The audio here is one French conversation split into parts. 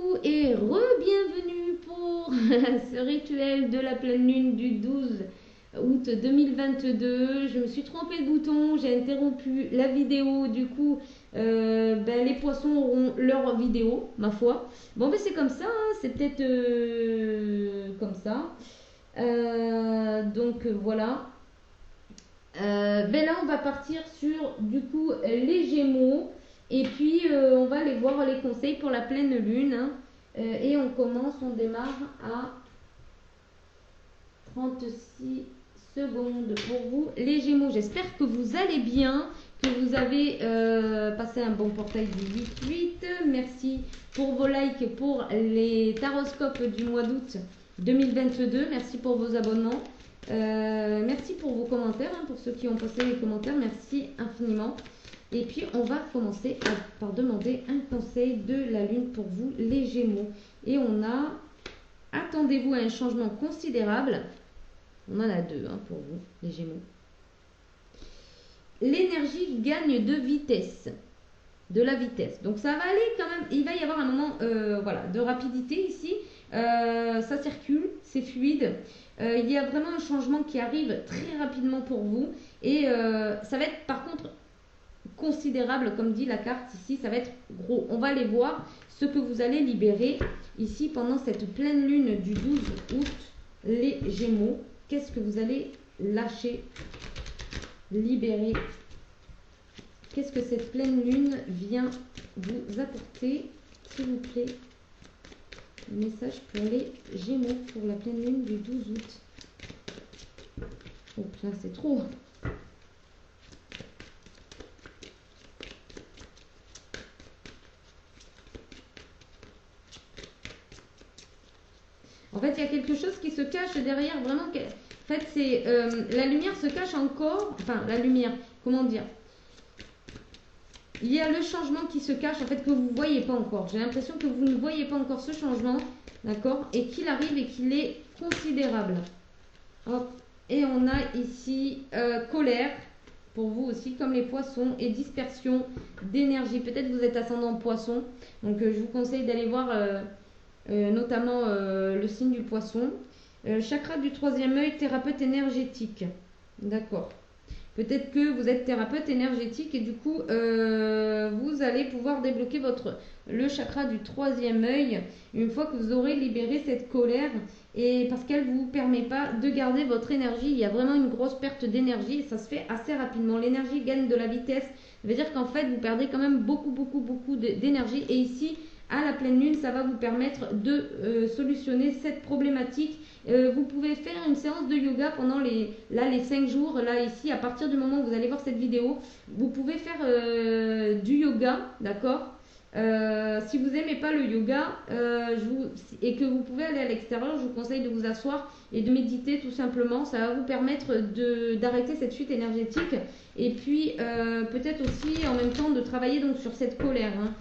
coucou et re-bienvenue pour ce rituel de la pleine lune du 12 août 2022. Je me suis trompée de bouton, j'ai interrompu la vidéo, du coup les poissons auront leur vidéo, ma foi. Bon ben c'est comme ça, hein, c'est peut-être comme ça. Voilà. Là on va partir sur du coup les Gémeaux. Et puis, on va aller voir les conseils pour la pleine lune. Hein. Et on commence, on démarre à 36 secondes pour vous, les Gémeaux. J'espère que vous allez bien, que vous avez passé un bon portail du 8-8. Merci pour vos likes pour les taroscopes du mois d'août 2022. Merci pour vos abonnements. Merci pour vos commentaires, hein, pour ceux qui ont posté les commentaires. Merci infiniment. Et puis, on va commencer par demander un conseil de la lune pour vous, les Gémeaux. Et on a, attendez-vous à un changement considérable. On en a deux hein, pour vous, les Gémeaux. L'énergie gagne de vitesse. De la vitesse. Donc, ça va aller quand même. Il va y avoir un moment de rapidité ici. Ça circule, c'est fluide. Il y a vraiment un changement qui arrive très rapidement pour vous. Et ça va être par contre considérable, comme dit la carte ici, ça va être gros. On va aller voir ce que vous allez libérer ici pendant cette pleine lune du 12 août, les Gémeaux. Qu'est-ce que vous allez lâcher, libérer? Qu'est-ce que cette pleine lune vient vous apporter, s'il vous plaît? Message pour les Gémeaux pour la pleine lune du 12 août. Oh putain, c'est trop. En fait, il y a quelque chose qui se cache derrière, vraiment. En fait, c'est la lumière se cache encore. Enfin, la lumière, comment dire? Il y a le changement qui se cache, en fait, que vous ne voyez pas encore. J'ai l'impression que vous ne voyez pas encore ce changement, d'accord? Et qu'il arrive et qu'il est considérable. Hop. Et on a ici colère, pour vous aussi, comme les poissons, et dispersion d'énergie. Peut-être vous êtes ascendant poisson, donc je vous conseille d'aller voir... notamment le signe du poisson. Chakra du troisième œil, thérapeute énergétique. D'accord. Peut-être que vous êtes thérapeute énergétique et du coup, vous allez pouvoir débloquer le chakra du troisième œil une fois que vous aurez libéré cette colère et parce qu'elle ne vous permet pas de garder votre énergie. Il y a vraiment une grosse perte d'énergie et ça se fait assez rapidement. L'énergie gagne de la vitesse. Ça veut dire qu'en fait, vous perdez quand même beaucoup d'énergie et ici, à la pleine lune, ça va vous permettre de solutionner cette problématique. Vous pouvez faire une séance de yoga pendant les 5 jours. Là, ici, à partir du moment où vous allez voir cette vidéo, vous pouvez faire du yoga, d'accord? Si vous n'aimez pas le yoga et que vous pouvez aller à l'extérieur, je vous conseille de vous asseoir et de méditer tout simplement. Ça va vous permettre d'arrêter cette fuite énergétique et puis peut-être aussi en même temps de travailler donc sur cette colère. Hein.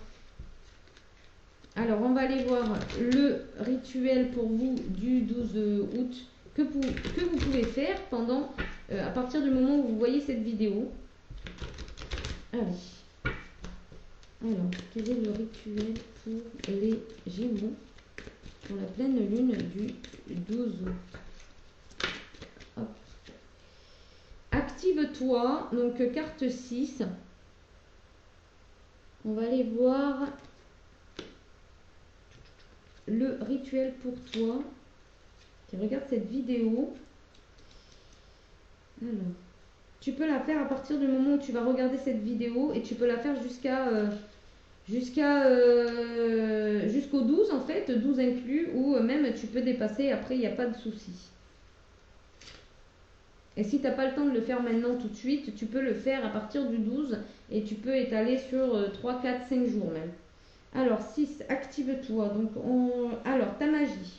Alors, on va aller voir le rituel pour vous du 12 août que vous pouvez faire à partir du moment où vous voyez cette vidéo. Allez. Alors, quel est le rituel pour les Gémeaux pour la pleine lune du 12 août? Hop. Active-toi, donc carte 6. On va aller voir... le rituel pour toi qui regarde cette vidéo. Alors, tu peux la faire à partir du moment où tu vas regarder cette vidéo et tu peux la faire jusqu'au 12 en fait, 12 inclus, ou même tu peux dépasser, après il n'y a pas de souci. Et si tu n'as pas le temps de le faire maintenant tout de suite, tu peux le faire à partir du 12 et tu peux étaler sur 3, 4, 5 jours même. Alors, 6, active-toi. Alors, ta magie.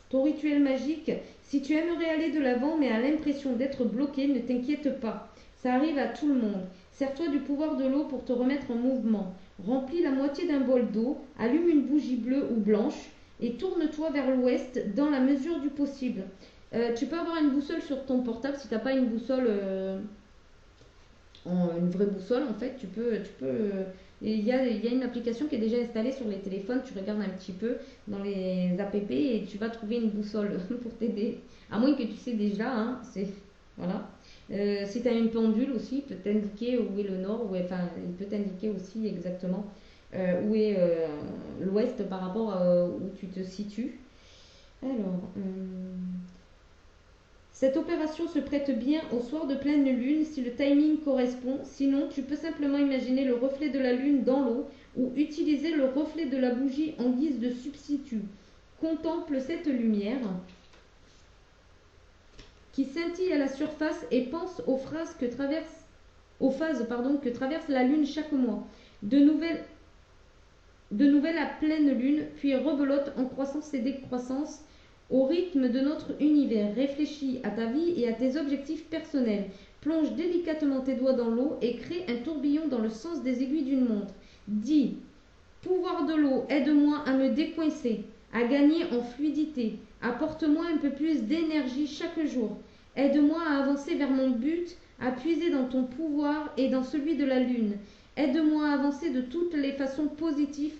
Ton rituel magique. Si tu aimerais aller de l'avant mais as l'impression d'être bloqué, ne t'inquiète pas. Ça arrive à tout le monde. Sers-toi du pouvoir de l'eau pour te remettre en mouvement. Remplis la moitié d'un bol d'eau, allume une bougie bleue ou blanche et tourne-toi vers l'ouest dans la mesure du possible. Tu peux avoir une boussole sur ton portable si tu n'as pas une boussole une vraie boussole en fait. Il y a une application qui est déjà installée sur les téléphones, tu regardes un petit peu dans les app et tu vas trouver une boussole pour t'aider. À moins que tu sais déjà, hein, voilà. Si tu as une pendule aussi, il peut t'indiquer où est le nord, enfin, il peut t'indiquer aussi exactement où est l'ouest par rapport à où tu te situes. Alors, cette opération se prête bien au soir de pleine lune si le timing correspond. Sinon, tu peux simplement imaginer le reflet de la lune dans l'eau ou utiliser le reflet de la bougie en guise de substitut. Contemple cette lumière qui scintille à la surface et pense aux phases que traverse la lune chaque mois. De nouvelles à pleine lune, puis rebelote en croissance et décroissance au rythme de notre univers. Réfléchis à ta vie et à tes objectifs personnels. Plonge délicatement tes doigts dans l'eau et crée un tourbillon dans le sens des aiguilles d'une montre. Dis, pouvoir de l'eau, aide-moi à me décoincer, à gagner en fluidité. Apporte-moi un peu plus d'énergie chaque jour. Aide-moi à avancer vers mon but, à puiser dans ton pouvoir et dans celui de la lune. Aide-moi à avancer de toutes les façons positives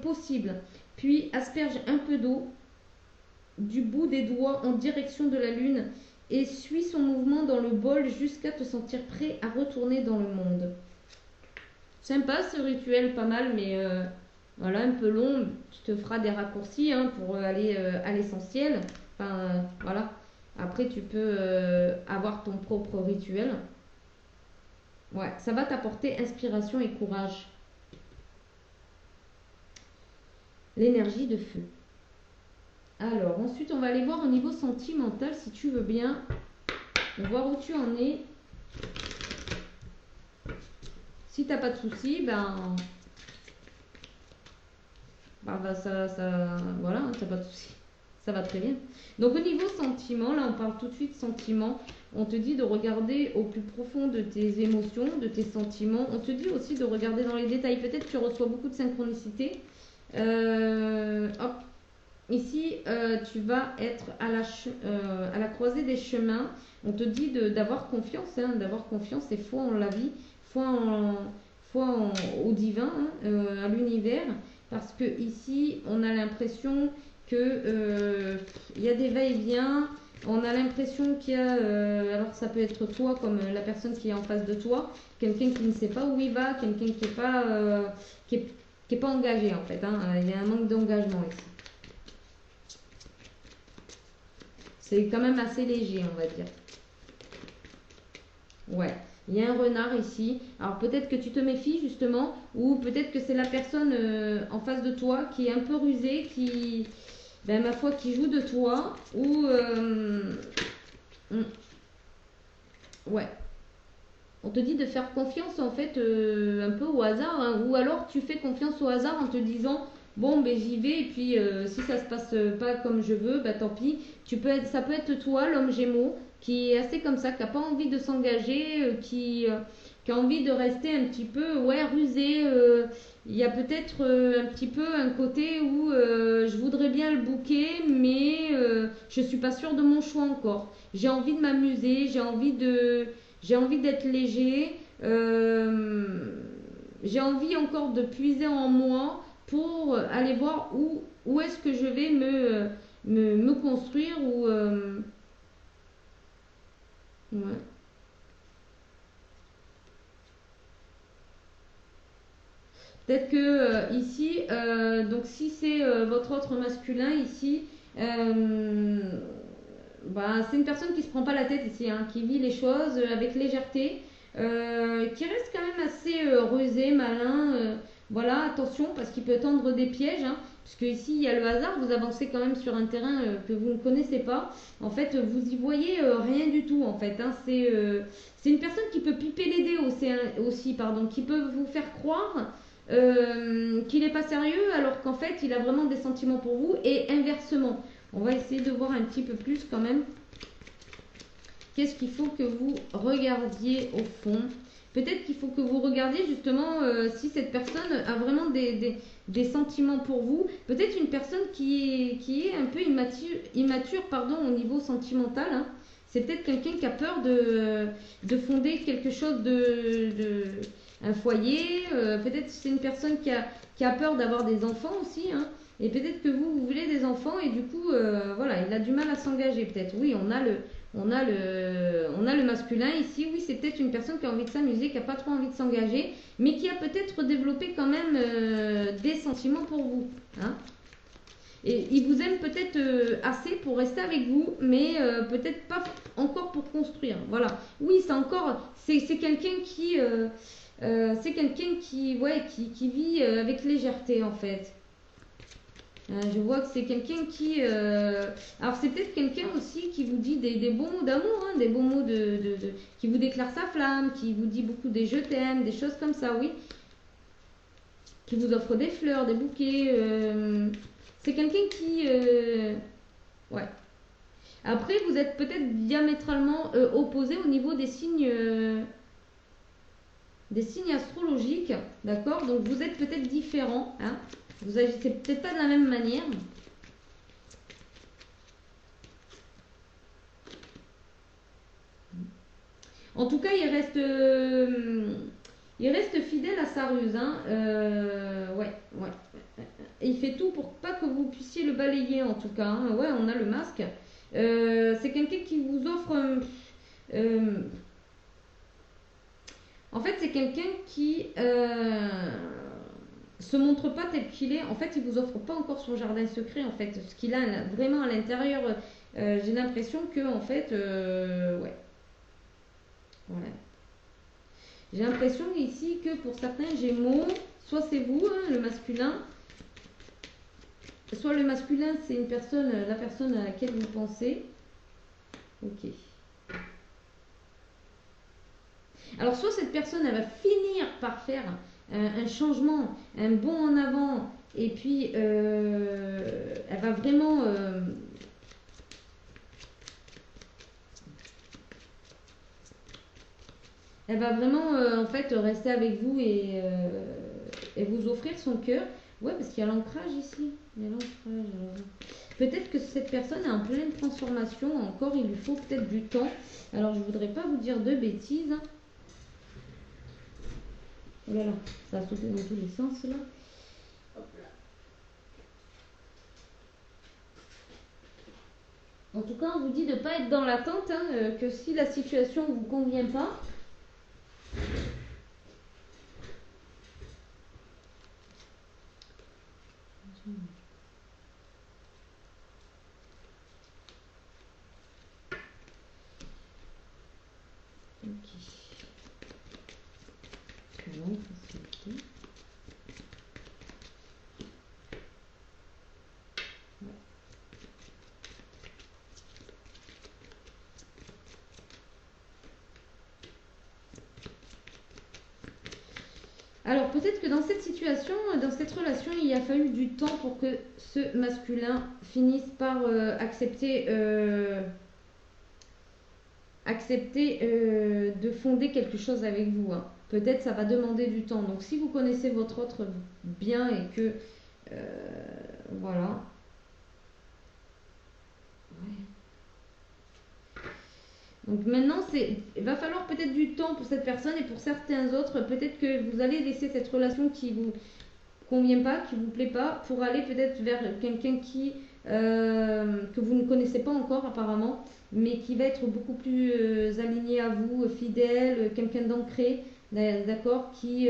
possibles. Puis asperge un peu d'eau du bout des doigts en direction de la lune et suis son mouvement dans le bol jusqu'à te sentir prêt à retourner dans le monde. Sympa ce rituel, pas mal, mais voilà, un peu long. Tu te feras des raccourcis hein, pour aller à l'essentiel. Enfin, voilà. Après, tu peux avoir ton propre rituel. Ouais, ça va t'apporter inspiration et courage. L'énergie de feu. Alors, ensuite, on va aller voir au niveau sentimental, si tu veux bien. Voir où tu en es. Si t'as pas de soucis, voilà, t'as pas de soucis. Ça va très bien. Donc, au niveau sentiment, là, on parle tout de suite sentiment. On te dit de regarder au plus profond de tes émotions, de tes sentiments. On te dit aussi de regarder dans les détails. Peut-être que tu reçois beaucoup de synchronicité. Hop. Ici, tu vas être à la croisée des chemins. On te dit d'avoir confiance, hein, d'avoir confiance et foi en la vie, au divin, hein, à l'univers. Parce que ici, on a l'impression que il y a des va-et-vient. On a l'impression qu'il y a, alors ça peut être toi comme la personne qui est en face de toi, quelqu'un qui ne sait pas où il va, quelqu'un qui n'est pas, qui est pas engagé en fait. Hein. Il y a un manque d'engagement ici. C'est quand même assez léger, on va dire. Ouais, il y a un renard ici. Alors peut-être que tu te méfies justement, ou peut-être que c'est la personne en face de toi qui est un peu rusée, qui, ma foi, qui joue de toi, ou... ouais. On te dit de faire confiance en fait un peu au hasard, hein, ou alors tu fais confiance au hasard en te disant bon ben j'y vais et puis si ça se passe pas comme je veux, tant pis. Ça peut être toi, l'homme Gémeaux, qui est assez comme ça, qui n'a pas envie de s'engager, qui a envie de rester un petit peu rusé. Il y a peut-être un petit peu un côté où je voudrais bien le bouquer, mais je suis pas sûre de mon choix encore. J'ai envie de m'amuser, j'ai envie d'être léger, j'ai envie encore de puiser en moi pour aller voir où est-ce que je vais me construire ou ouais. Peut-être que ici, donc si c'est votre autre masculin ici, c'est une personne qui se prend pas la tête ici, hein, qui vit les choses avec légèreté, qui reste quand même assez rusé, malin. Voilà, attention parce qu'il peut tendre des pièges, hein, puisque ici il y a le hasard. Vous avancez quand même sur un terrain que vous ne connaissez pas. En fait, vous y voyez rien du tout. En fait, hein, c'est une personne qui peut piper les dés aussi, pardon, qui peut vous faire croire qu'il n'est pas sérieux alors qu'en fait il a vraiment des sentiments pour vous et inversement. On va essayer de voir un petit peu plus quand même. Qu'est-ce qu'il faut que vous regardiez au fond? Peut-être qu'il faut que vous regardiez justement si cette personne a vraiment des sentiments pour vous. Peut-être une personne qui est un peu immature au niveau sentimental. Hein. C'est peut-être quelqu'un qui a peur de fonder quelque chose un foyer. Peut-être c'est une personne qui a peur d'avoir des enfants aussi, hein. Et peut-être que vous voulez des enfants et du coup, voilà, il a du mal à s'engager peut-être. Oui, on a le masculin ici. Oui, c'est peut-être une personne qui a envie de s'amuser, qui n'a pas trop envie de s'engager, mais qui a peut-être développé quand même des sentiments pour vous, hein. Et il vous aime peut-être assez pour rester avec vous, mais peut-être pas encore pour construire. Voilà. Oui, c'est quelqu'un qui vit avec légèreté en fait. Je vois que c'est quelqu'un alors c'est peut-être quelqu'un aussi qui vous dit des bons mots d'amour, hein, des bons mots qui vous déclare sa flamme, qui vous dit beaucoup des je t'aime, des choses comme ça, oui. Qui vous offre des fleurs, des bouquets. C'est quelqu'un qui... ouais. Après, vous êtes peut-être diamétralement opposés au niveau des signes astrologiques, d'accord? Donc vous êtes peut-être différents, hein? Vous agissez peut-être pas de la même manière. En tout cas, il reste fidèle à sa ruse, hein? Ouais. Et il fait tout pour pas que vous puissiez le balayer, en tout cas, hein. Ouais, on a le masque. C'est quelqu'un qui vous offre... en fait, c'est quelqu'un qui se montre pas tel qu'il est. En fait, il vous offre pas encore son jardin secret. En fait, ce qu'il a vraiment à l'intérieur, j'ai l'impression que en fait, ouais, voilà. J'ai l'impression ici que pour certains Gémeaux, soit c'est vous, hein, le masculin, soit le masculin, c'est une personne, la personne à laquelle vous pensez. Ok. Alors, soit cette personne, elle va finir par faire un changement, un bond en avant, et puis elle va vraiment... elle va vraiment, en fait, rester avec vous et vous offrir son cœur. Ouais, parce qu'il y a l'ancrage ici. Il y a l'ancrage. Peut-être que cette personne est en pleine transformation. Encore, il lui faut peut-être du temps. Alors, je voudrais pas vous dire de bêtises. Voilà, ça a sauté dans tous les sens là. Hop là. En tout cas, on vous dit de ne pas être dans l'attente, hein, que si la situation ne vous convient pas, ok. Alors peut-être que dans cette situation, dans cette relation, il a fallu du temps pour que ce masculin finisse par accepter de fonder quelque chose avec vous, hein. Peut-être ça va demander du temps. Donc si vous connaissez votre autre bien et que voilà. Ouais. Donc maintenant, il va falloir peut-être du temps pour cette personne et pour certains autres, peut-être que vous allez laisser cette relation qui vous convient pas, qui vous plaît pas, pour aller peut-être vers quelqu'un que vous ne connaissez pas encore apparemment, mais qui va être beaucoup plus aligné à vous, fidèle, quelqu'un d'ancré, d'accord, qui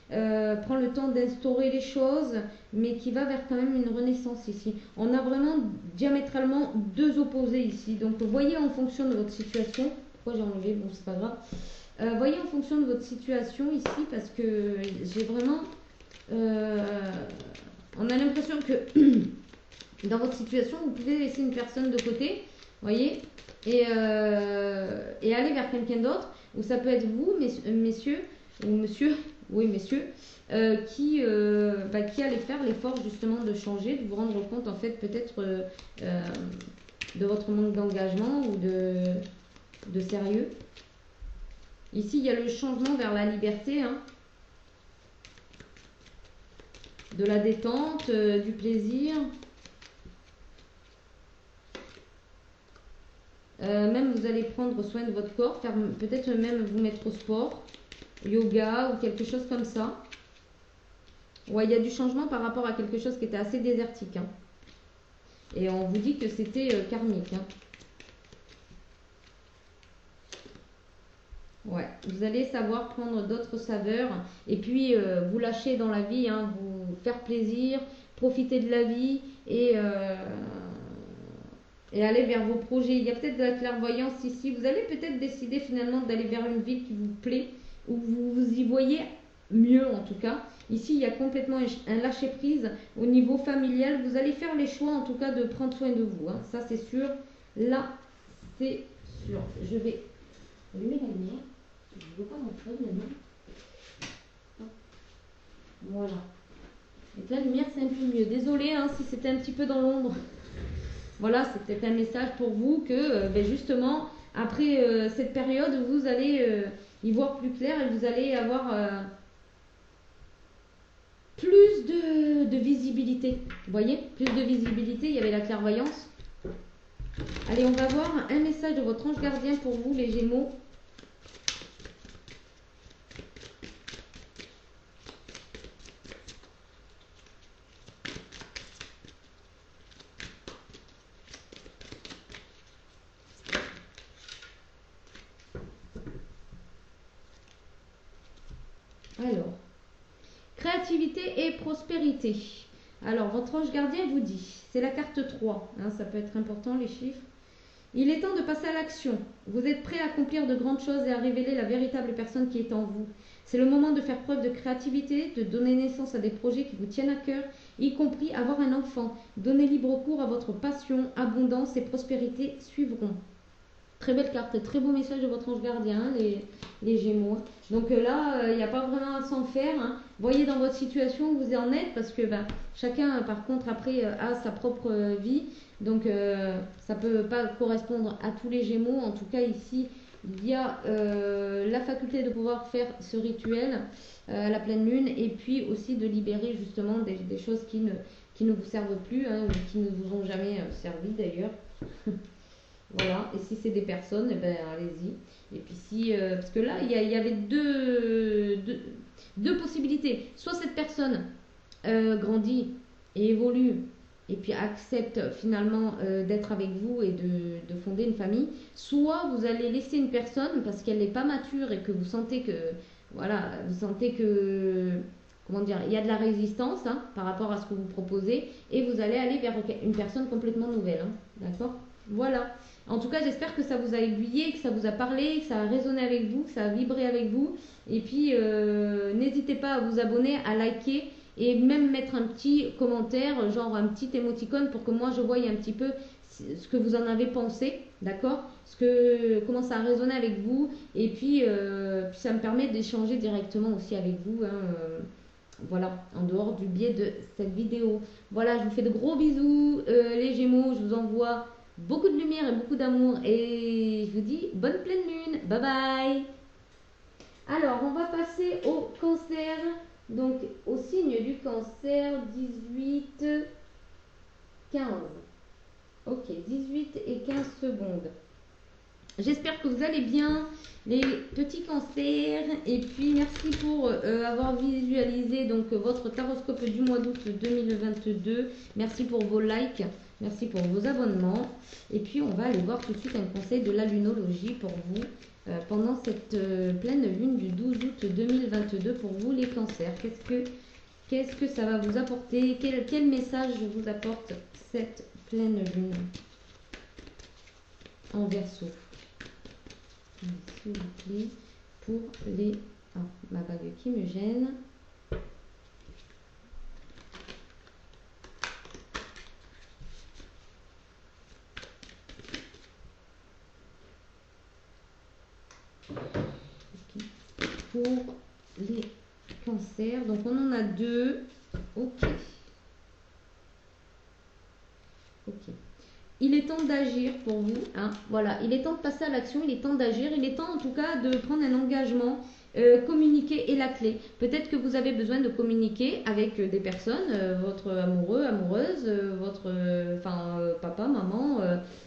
prend le temps d'instaurer les choses, mais qui va vers quand même une renaissance ici. On a vraiment diamétralement deux opposés ici. Donc voyez en fonction de votre situation. Pourquoi j'ai enlevé? Bon, c'est pas grave. Voyez en fonction de votre situation ici, parce que j'ai vraiment... on a l'impression que dans votre situation, vous pouvez laisser une personne de côté, voyez, et aller vers quelqu'un d'autre, ou ça peut être vous, messieurs, ou monsieur, oui, messieurs, qui allait faire l'effort justement de changer, de vous rendre compte en fait peut-être de votre manque d'engagement ou de sérieux. Ici, il y a le changement vers la liberté, hein, de la détente, du plaisir. Même vous allez prendre soin de votre corps, faire peut-être même vous mettre au sport, yoga ou quelque chose comme ça. Ouais, il y a du changement par rapport à quelque chose qui était assez désertique. Hein. Et on vous dit que c'était karmique. Hein. Ouais, vous allez savoir prendre d'autres saveurs et puis vous lâcher dans la vie, hein, vous faire plaisir, profiter de la vie et aller vers vos projets. Il y a peut-être de la clairvoyance ici. Vous allez peut-être décider finalement d'aller vers une ville qui vous plaît, où vous vous y voyez mieux en tout cas. Ici, il y a complètement un lâcher-prise au niveau familial. Vous allez faire les choix en tout cas de prendre soin de vous. Hein. Ça, c'est sûr. Là, c'est sûr. Je vais allumer la lumière. Je ne veux pas mon feu maintenant. Voilà. Donc la lumière, c'est un peu mieux. Désolée hein, si c'était un petit peu dans l'ombre. Voilà, c'était un message pour vous que justement, après cette période, vous allez y voir plus clair et vous allez avoir plus de visibilité. Vous voyez, plus de visibilité, il y avait la clairvoyance. Allez, on va voir un message de votre ange gardien pour vous, les Gémeaux. Alors, créativité et prospérité. Alors, votre ange gardien vous dit, c'est la carte 3, hein, ça peut être important les chiffres. Il est temps de passer à l'action. Vous êtes prêt à accomplir de grandes choses et à révéler la véritable personne qui est en vous. C'est le moment de faire preuve de créativité, de donner naissance à des projets qui vous tiennent à cœur, y compris avoir un enfant. Donnez libre cours à votre passion, abondance et prospérité suivront. Très belle carte, très beau message de votre ange gardien, hein, les Gémeaux. Donc là, il n'y a pas vraiment à s'en faire. Hein. Voyez dans votre situation où vous en êtes, parce que chacun, par contre, après, a sa propre vie. Donc ça ne peut pas correspondre à tous les Gémeaux. En tout cas, ici, il y a la faculté de pouvoir faire ce rituel à la pleine lune et puis aussi de libérer justement des choses qui ne vous servent plus, hein, ou qui ne vous ont jamais servi d'ailleurs. Voilà, et si c'est des personnes, eh ben, allez-y. Et puis si, parce que là, il y avait deux possibilités. Soit cette personne grandit et évolue, et puis accepte finalement d'être avec vous et de fonder une famille. Soit vous allez laisser une personne parce qu'elle n'est pas mature et que vous sentez que, voilà, comment dire, il y a de la résistance hein, par rapport à ce que vous proposez, et vous allez aller vers une personne complètement nouvelle. Hein, d'accord ? Voilà. En tout cas, j'espère que ça vous a aiguillé, que ça vous a parlé, que ça a résonné avec vous, que ça a vibré avec vous. Et puis, n'hésitez pas à vous abonner, à liker et même mettre un petit commentaire, genre un petit émoticône pour que moi je voie un petit peu ce que vous en avez pensé, d'accord ? Comment ça a résonné avec vous. Et puis, ça me permet d'échanger directement aussi avec vous. Hein, voilà, en dehors du biais de cette vidéo. Voilà, je vous fais de gros bisous, les Gémeaux. Je vous envoie beaucoup de lumière et beaucoup d'amour et je vous dis bonne pleine lune, bye bye. Alors on va passer au cancer, donc au signe du cancer, 18, 15. Ok, 18 et 15 secondes. J'espère que vous allez bien, les petits cancers. Et puis merci pour avoir visualisé donc votre taroscope du mois d'août 2022. Merci pour vos likes. Merci pour vos abonnements. Et puis, on va aller voir tout de suite un conseil de la lunologie pour vous pendant cette pleine lune du 12 août 2022 pour vous les cancers. Qu'est-ce que ça va vous apporter? Quel message vous apporte cette pleine lune en Verseau? S'il vous plaît, pour les... Ah, ma bague qui me gêne. Pour les cancers, donc on en a deux. Ok. Il est temps d'agir pour vous, hein. Voilà, il est temps de passer à l'action, il est temps d'agir, il est temps en tout cas de prendre un engagement communiquer est la clé. Peut-être que vous avez besoin de communiquer avec des personnes, votre amoureux, amoureuse, votre papa, maman,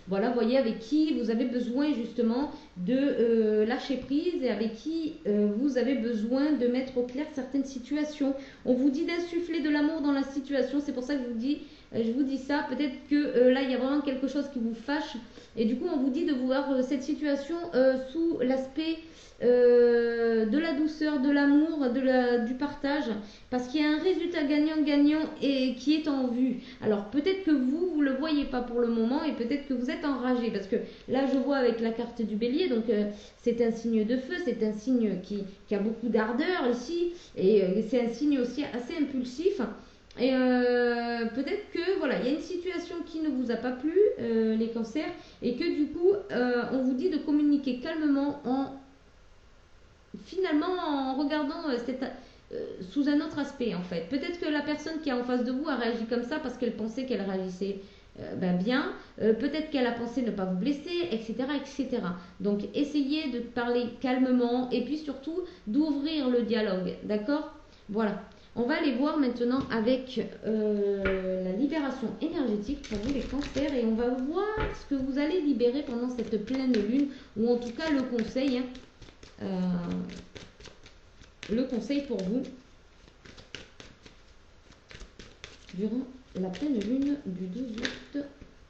voilà, voyez avec qui vous avez besoin justement de lâcher prise et avec qui vous avez besoin de mettre au clair certaines situations. On vous dit d'insuffler de l'amour dans la situation, c'est pour ça que je vous dis ça. Peut-être que là, il y a vraiment quelque chose qui vous fâche et du coup, on vous dit de voir cette situation sous l'aspect de la douceur, de l'amour, du partage, parce qu'il y a un résultat gagnant-gagnant et qui est en vue. Alors peut-être que vous le voyez pas pour le moment et peut-être que vous êtes enragé, parce que là je vois avec la carte du bélier, donc c'est un signe de feu, c'est un signe qui a beaucoup d'ardeur ici et c'est un signe aussi assez impulsif. Et peut-être que voilà, il y a une situation qui ne vous a pas plu, les cancers, et que du coup on vous dit de communiquer calmement finalement en regardant sous un autre aspect en fait. Peut-être que la personne qui est en face de vous a réagi comme ça parce qu'elle pensait qu'elle réagissait bien, peut-être qu'elle a pensé ne pas vous blesser, etc., etc. Donc essayez de parler calmement et puis surtout d'ouvrir le dialogue, d'accord? Voilà. On va aller voir maintenant avec la libération énergétique pour vous les cancers et on va voir ce que vous allez libérer pendant cette pleine lune ou en tout cas le conseil. Le conseil pour vous durant la pleine lune du 12 août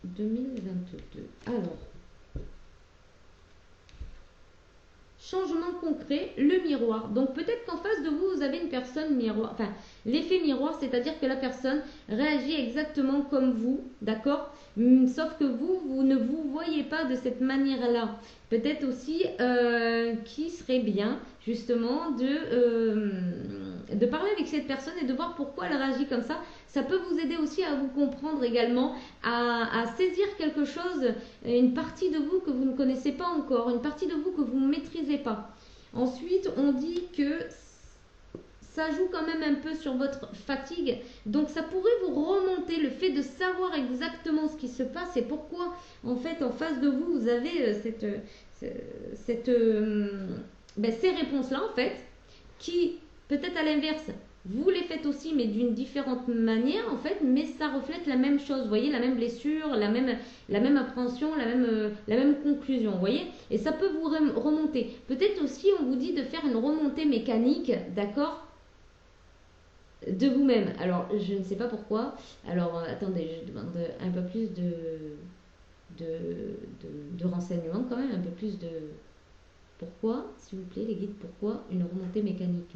2022. Alors, changement concret, le miroir. Donc peut-être qu'en face de vous, vous avez une personne miroir. Enfin, l'effet miroir, c'est-à-dire que la personne réagit exactement comme vous, d'accord? Sauf que vous ne vous voyez pas de cette manière-là. Peut-être aussi qui serait bien justement de parler avec cette personne et de voir pourquoi elle réagit comme ça. Ça peut vous aider aussi à vous comprendre également, à saisir quelque chose, une partie de vous que vous ne connaissez pas encore, une partie de vous que vous ne maîtrisez pas. Ensuite, on dit que ça joue quand même un peu sur votre fatigue. Donc ça pourrait vous remonter le fait de savoir exactement ce qui se passe et pourquoi en fait en face de vous, vous avez ces réponses-là en fait qui peut-être à l'inverse vous les faites aussi mais d'une différente manière en fait, mais ça reflète la même chose, vous voyez, la même blessure, la même appréhension, la même conclusion, vous voyez, et ça peut vous remonter. Peut-être aussi on vous dit de faire une remontée mécanique, d'accord, de vous-même. Alors je ne sais pas pourquoi, alors attendez, je demande un peu plus de renseignements quand même, un peu plus de... Pourquoi, s'il vous plaît les guides, pourquoi une remontée mécanique?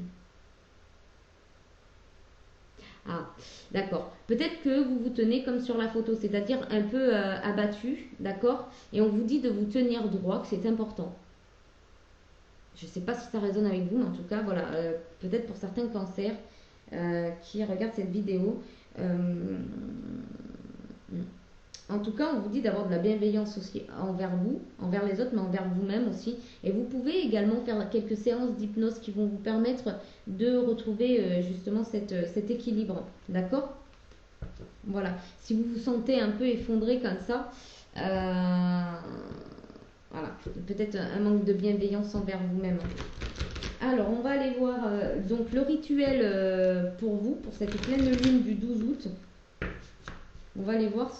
Ah, d'accord. Peut-être que vous vous tenez comme sur la photo, c'est-à-dire un peu abattu, d'accord? Et on vous dit de vous tenir droit, que c'est important. Je ne sais pas si ça résonne avec vous, mais en tout cas, voilà, peut-être pour certains cancers qui regardent cette vidéo. En tout cas, on vous dit d'avoir de la bienveillance aussi envers vous, envers les autres, mais envers vous-même aussi. Et vous pouvez également faire quelques séances d'hypnose qui vont vous permettre de retrouver justement cet équilibre. D'accord? Voilà. Si vous vous sentez un peu effondré comme ça, voilà, peut-être un manque de bienveillance envers vous-même. Alors, on va aller voir donc le rituel pour vous, pour cette pleine lune du 12 août. On va aller voir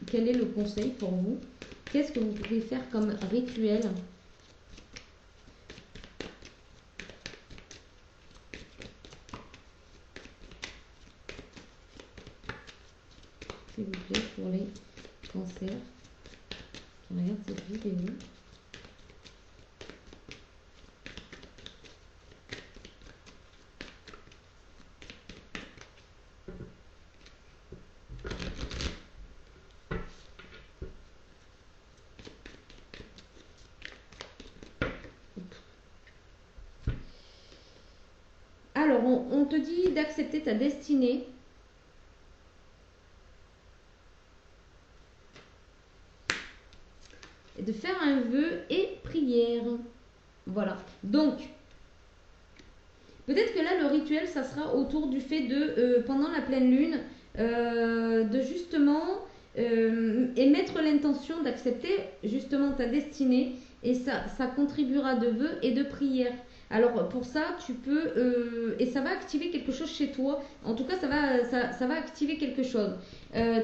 quel est le conseil pour vous. Qu'est-ce que vous pouvez faire comme rituel? S'il vous plaît, pour les cancers qui regardent cette vidéo. Alors, on te dit d'accepter ta destinée. Et de faire un vœu et prière. Voilà. Donc, peut-être que là, le rituel, ça sera autour du fait de, pendant la pleine lune, de justement émettre l'intention d'accepter justement ta destinée. Et ça contribuera de vœux et de prières. Alors pour ça, tu peux, et ça va activer quelque chose chez toi. En tout cas, ça va activer quelque chose.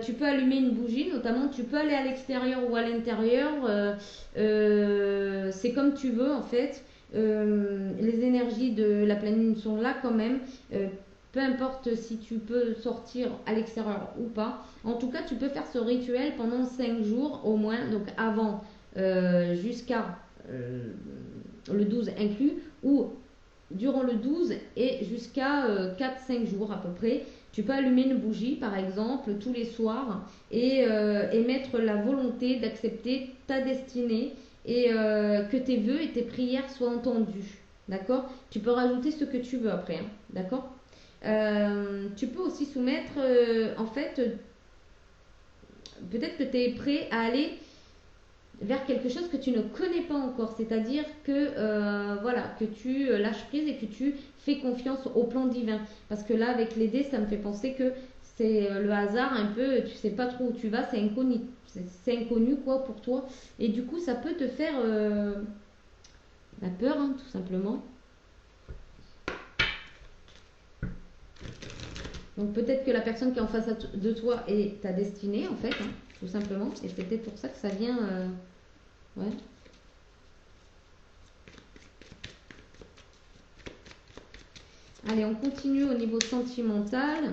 Tu peux allumer une bougie, notamment. Tu peux aller à l'extérieur ou à l'intérieur. C'est comme tu veux en fait. Les énergies de la pleine lune sont là quand même. Peu importe si tu peux sortir à l'extérieur ou pas. En tout cas, tu peux faire ce rituel pendant 5 jours au moins, donc avant jusqu'à le 12 inclus, ou durant le 12 et jusqu'à 4-5 jours à peu près. Tu peux allumer une bougie par exemple tous les soirs et mettre la volonté d'accepter ta destinée et que tes vœux et tes prières soient entendus. D'accord? Tu peux rajouter ce que tu veux après. Hein, d'accord? Tu peux aussi soumettre, en fait, peut-être que tu es prêt à aller vers quelque chose que tu ne connais pas encore, c'est-à-dire que voilà, que tu lâches prise et que tu fais confiance au plan divin. Parce que là, avec les dés, ça me fait penser que c'est le hasard un peu, tu sais pas trop où tu vas, c'est inconnu, c'est inconnu quoi pour toi. Et du coup, ça peut te faire la peur, hein, tout simplement. Donc peut-être que la personne qui est en face de toi est ta destinée, en fait, hein, tout simplement. Et c'est peut-être pour ça que ça vient... ouais. Allez, on continue au niveau sentimental.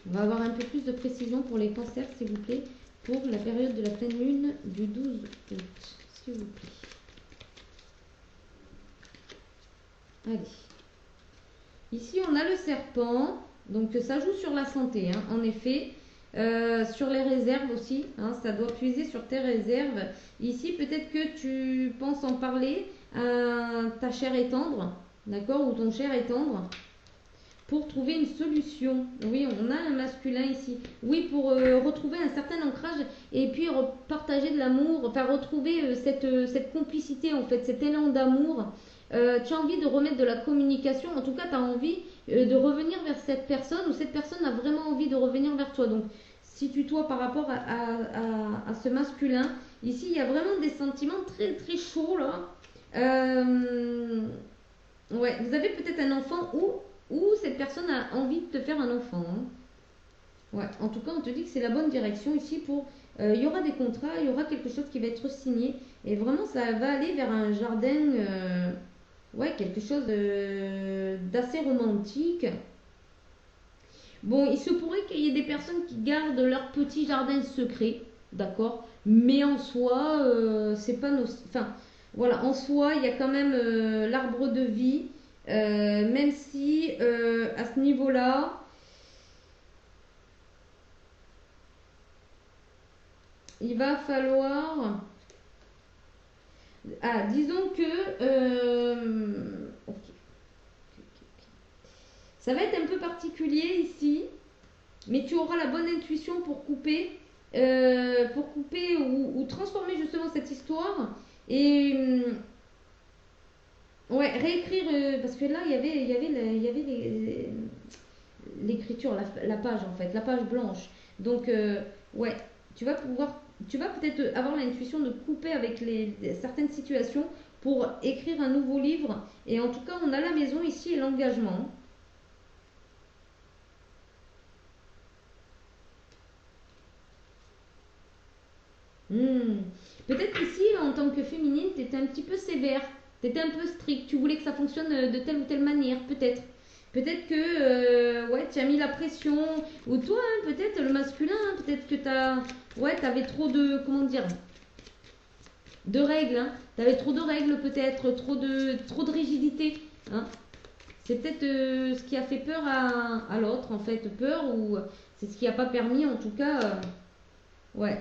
On va avoir un peu plus de précision pour les cancers, s'il vous plaît, pour la période de la pleine lune du 12 août, s'il vous plaît. Allez. Ici, on a le serpent. Donc, ça joue sur la santé, hein, en effet. Sur les réserves aussi, hein, ça doit puiser sur tes réserves. Ici, peut-être que tu penses en parler à ta chère et tendre, d'accord, ou ton cher et tendre, pour trouver une solution. Oui, on a un masculin ici. Oui, pour retrouver un certain ancrage et puis partager de l'amour, enfin retrouver cette complicité, en fait, cet élan d'amour. Tu as envie de remettre de la communication, en tout cas, tu as envie de revenir vers cette personne ou cette personne a vraiment envie de revenir vers toi. Donc, situe-toi par rapport à ce masculin. Ici, il y a vraiment des sentiments très très chauds là. Ouais, vous avez peut-être un enfant ou cette personne a envie de te faire un enfant. Hein. Ouais, en tout cas, on te dit que c'est la bonne direction ici pour. Il y aura des contrats, il y aura quelque chose qui va être signé et vraiment ça va aller vers un jardin. Ouais, quelque chose d'assez romantique. Bon, il se pourrait qu'il y ait des personnes qui gardent leur petit jardin secret, d'accord? Mais en soi, c'est pas nos... Enfin, voilà, en soi, il y a quand même l'arbre de vie, même si à ce niveau-là, il va falloir... Ah, disons que... ok. Ça va être un peu particulier ici, mais tu auras la bonne intuition pour couper ou transformer justement cette histoire et ouais, réécrire parce que là il y avait l'écriture, la page en fait, la page blanche. Donc ouais, tu vas peut-être avoir l'intuition de couper avec certaines situations pour écrire un nouveau livre. Et en tout cas, on a la maison ici et l'engagement. Hmm. Peut-être qu'ici, en tant que féminine, tu étais un petit peu sévère, tu étais un peu stricte, tu voulais que ça fonctionne de telle ou telle manière, peut-être. Peut-être que ouais, tu as mis la pression, ou toi, hein, peut-être le masculin, hein, peut-être que ouais, t'avais trop de, comment dire, de règles, hein. T'avais trop de règles peut-être, trop de rigidité, hein. C'est peut-être ce qui a fait peur à l'autre, en fait, peur, ou c'est ce qui n'a pas permis, en tout cas, ouais.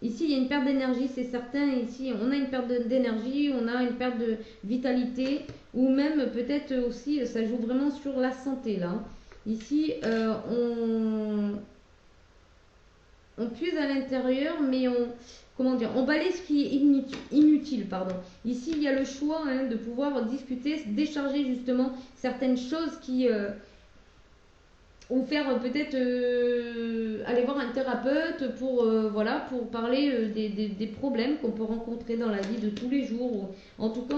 Ici, il y a une perte d'énergie, c'est certain. Ici, on a une perte d'énergie, on a une perte de vitalité, ou même peut-être aussi, ça joue vraiment sur la santé là. Ici, on puise à l'intérieur, mais comment dire, on balaye ce qui est inutile, pardon. Ici, il y a le choix hein, de pouvoir discuter, décharger justement certaines choses ou faire peut-être aller voir un thérapeute pour, voilà, pour parler des problèmes qu'on peut rencontrer dans la vie de tous les jours. En tout cas,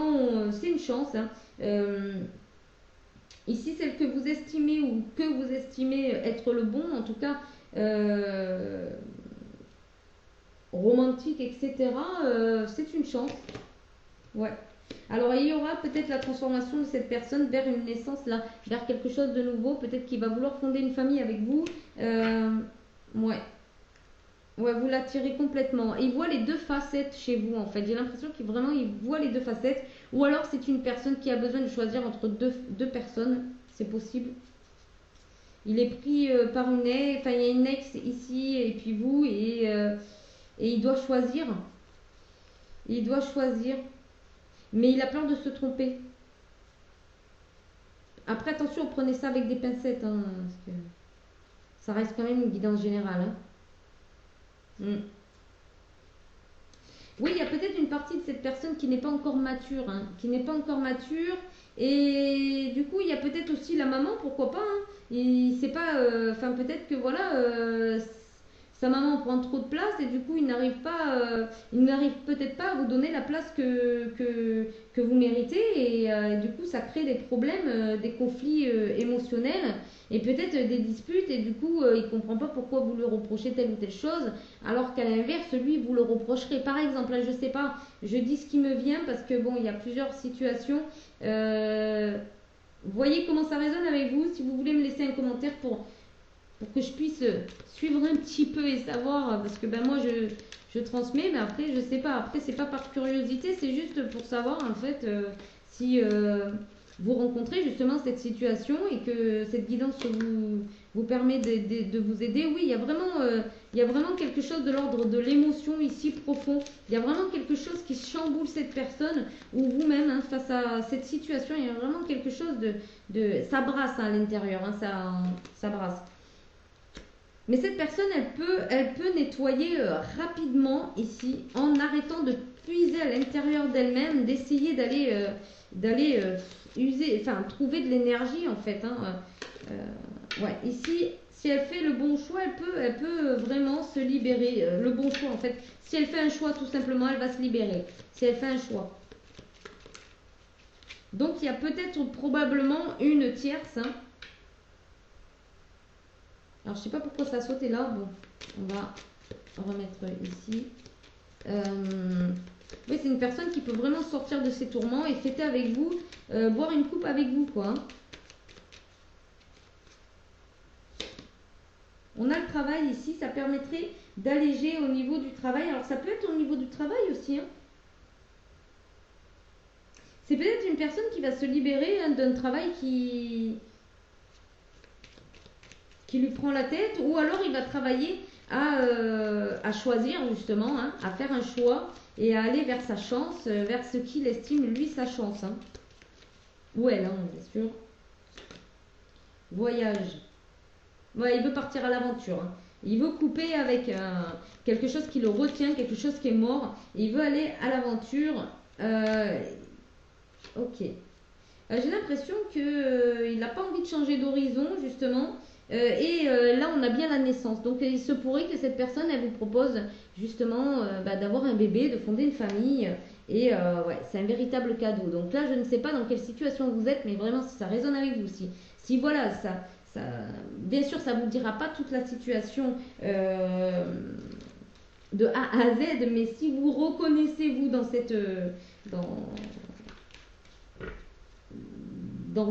c'est une chance. Hein. Ici, celle que vous estimez ou que vous estimez être le bon, en tout cas romantique, etc., c'est une chance. Ouais. Alors, il y aura peut-être la transformation de cette personne vers une naissance, là, vers quelque chose de nouveau. Peut-être qu'il va vouloir fonder une famille avec vous. Ouais. Ouais, vous l'attirez complètement. Il voit les deux facettes chez vous, en fait. J'ai l'impression qu'il vraiment il voit les deux facettes. Ou alors, c'est une personne qui a besoin de choisir entre deux personnes. C'est possible. Il est pris par une ex. Enfin, il y a une ex ici, et puis vous, et il doit choisir. Il doit choisir. Mais il a peur de se tromper. Après, attention, prenez ça avec des pincettes, hein, parce que ça reste quand même une guidance générale. Hein. Oui, il y a peut-être une partie de cette personne qui n'est pas encore mature, hein, qui n'est pas encore mature, et du coup, il y a peut-être aussi la maman, pourquoi pas, hein, il sait pas, enfin peut-être que voilà, sa maman prend trop de place et du coup, il n'arrive peut-être pas à vous donner la place que vous méritez, et du coup, ça crée des problèmes, des conflits émotionnels et peut-être des disputes, et du coup, il comprend pas pourquoi vous lui reprochez telle ou telle chose. Alors qu'à l'inverse, lui, vous le reprocherez. Par exemple, là, je sais pas, je dis ce qui me vient parce que bon, il y a plusieurs situations. Voyez comment ça résonne avec vous. Si vous voulez me laisser un commentaire pour que je puisse suivre un petit peu et savoir, parce que ben moi, je transmets, mais après, je sais pas. Après, c'est pas par curiosité, c'est juste pour savoir en fait si vous rencontrez justement cette situation et que cette guidance vous permet de vous aider. Oui, il y a vraiment quelque chose de l'ordre de l'émotion ici profond. Il y a vraiment quelque chose qui chamboule cette personne ou vous-même hein, face à cette situation. Il y a vraiment quelque chose ça brasse hein, à l'intérieur, hein, ça brasse. Mais cette personne, elle peut nettoyer rapidement ici en arrêtant de puiser à l'intérieur d'elle-même, d'essayer d'aller user, enfin trouver de l'énergie en fait. Hein. Ouais, ici, si elle fait le bon choix, elle peut vraiment se libérer. Le bon choix en fait. Si elle fait un choix, tout simplement, elle va se libérer. Si elle fait un choix. Donc il y a peut-être probablement une tierce. Hein. Alors je sais pas pourquoi ça a sauté là. Bon, on va remettre ici. Oui, c'est une personne qui peut vraiment sortir de ses tourments et fêter avec vous, boire une coupe avec vous, quoi. Hein. On a le travail ici, ça permettrait d'alléger au niveau du travail. Alors ça peut être au niveau du travail aussi. Hein. C'est peut-être une personne qui va se libérer hein, d'un travail qui lui prend la tête, ou alors il va travailler à choisir justement, hein, à faire un choix et à aller vers sa chance, vers ce qu'il estime lui sa chance. Hein. Ou elle, hein, bien sûr. Voyage. Ouais, il veut partir à l'aventure. Hein. Il veut couper avec quelque chose qui le retient, quelque chose qui est mort. Il veut aller à l'aventure. Ok. J'ai l'impression qu'il n'a pas envie de changer d'horizon, justement. Là, on a bien la naissance. Donc, il se pourrait que cette personne, elle vous propose justement d'avoir un bébé, de fonder une famille. Et ouais, c'est un véritable cadeau. Donc là, je ne sais pas dans quelle situation vous êtes, mais vraiment, si ça résonne avec vous, si voilà, bien sûr, ça ne vous dira pas toute la situation de A à Z, mais si vous reconnaissez, vous, dans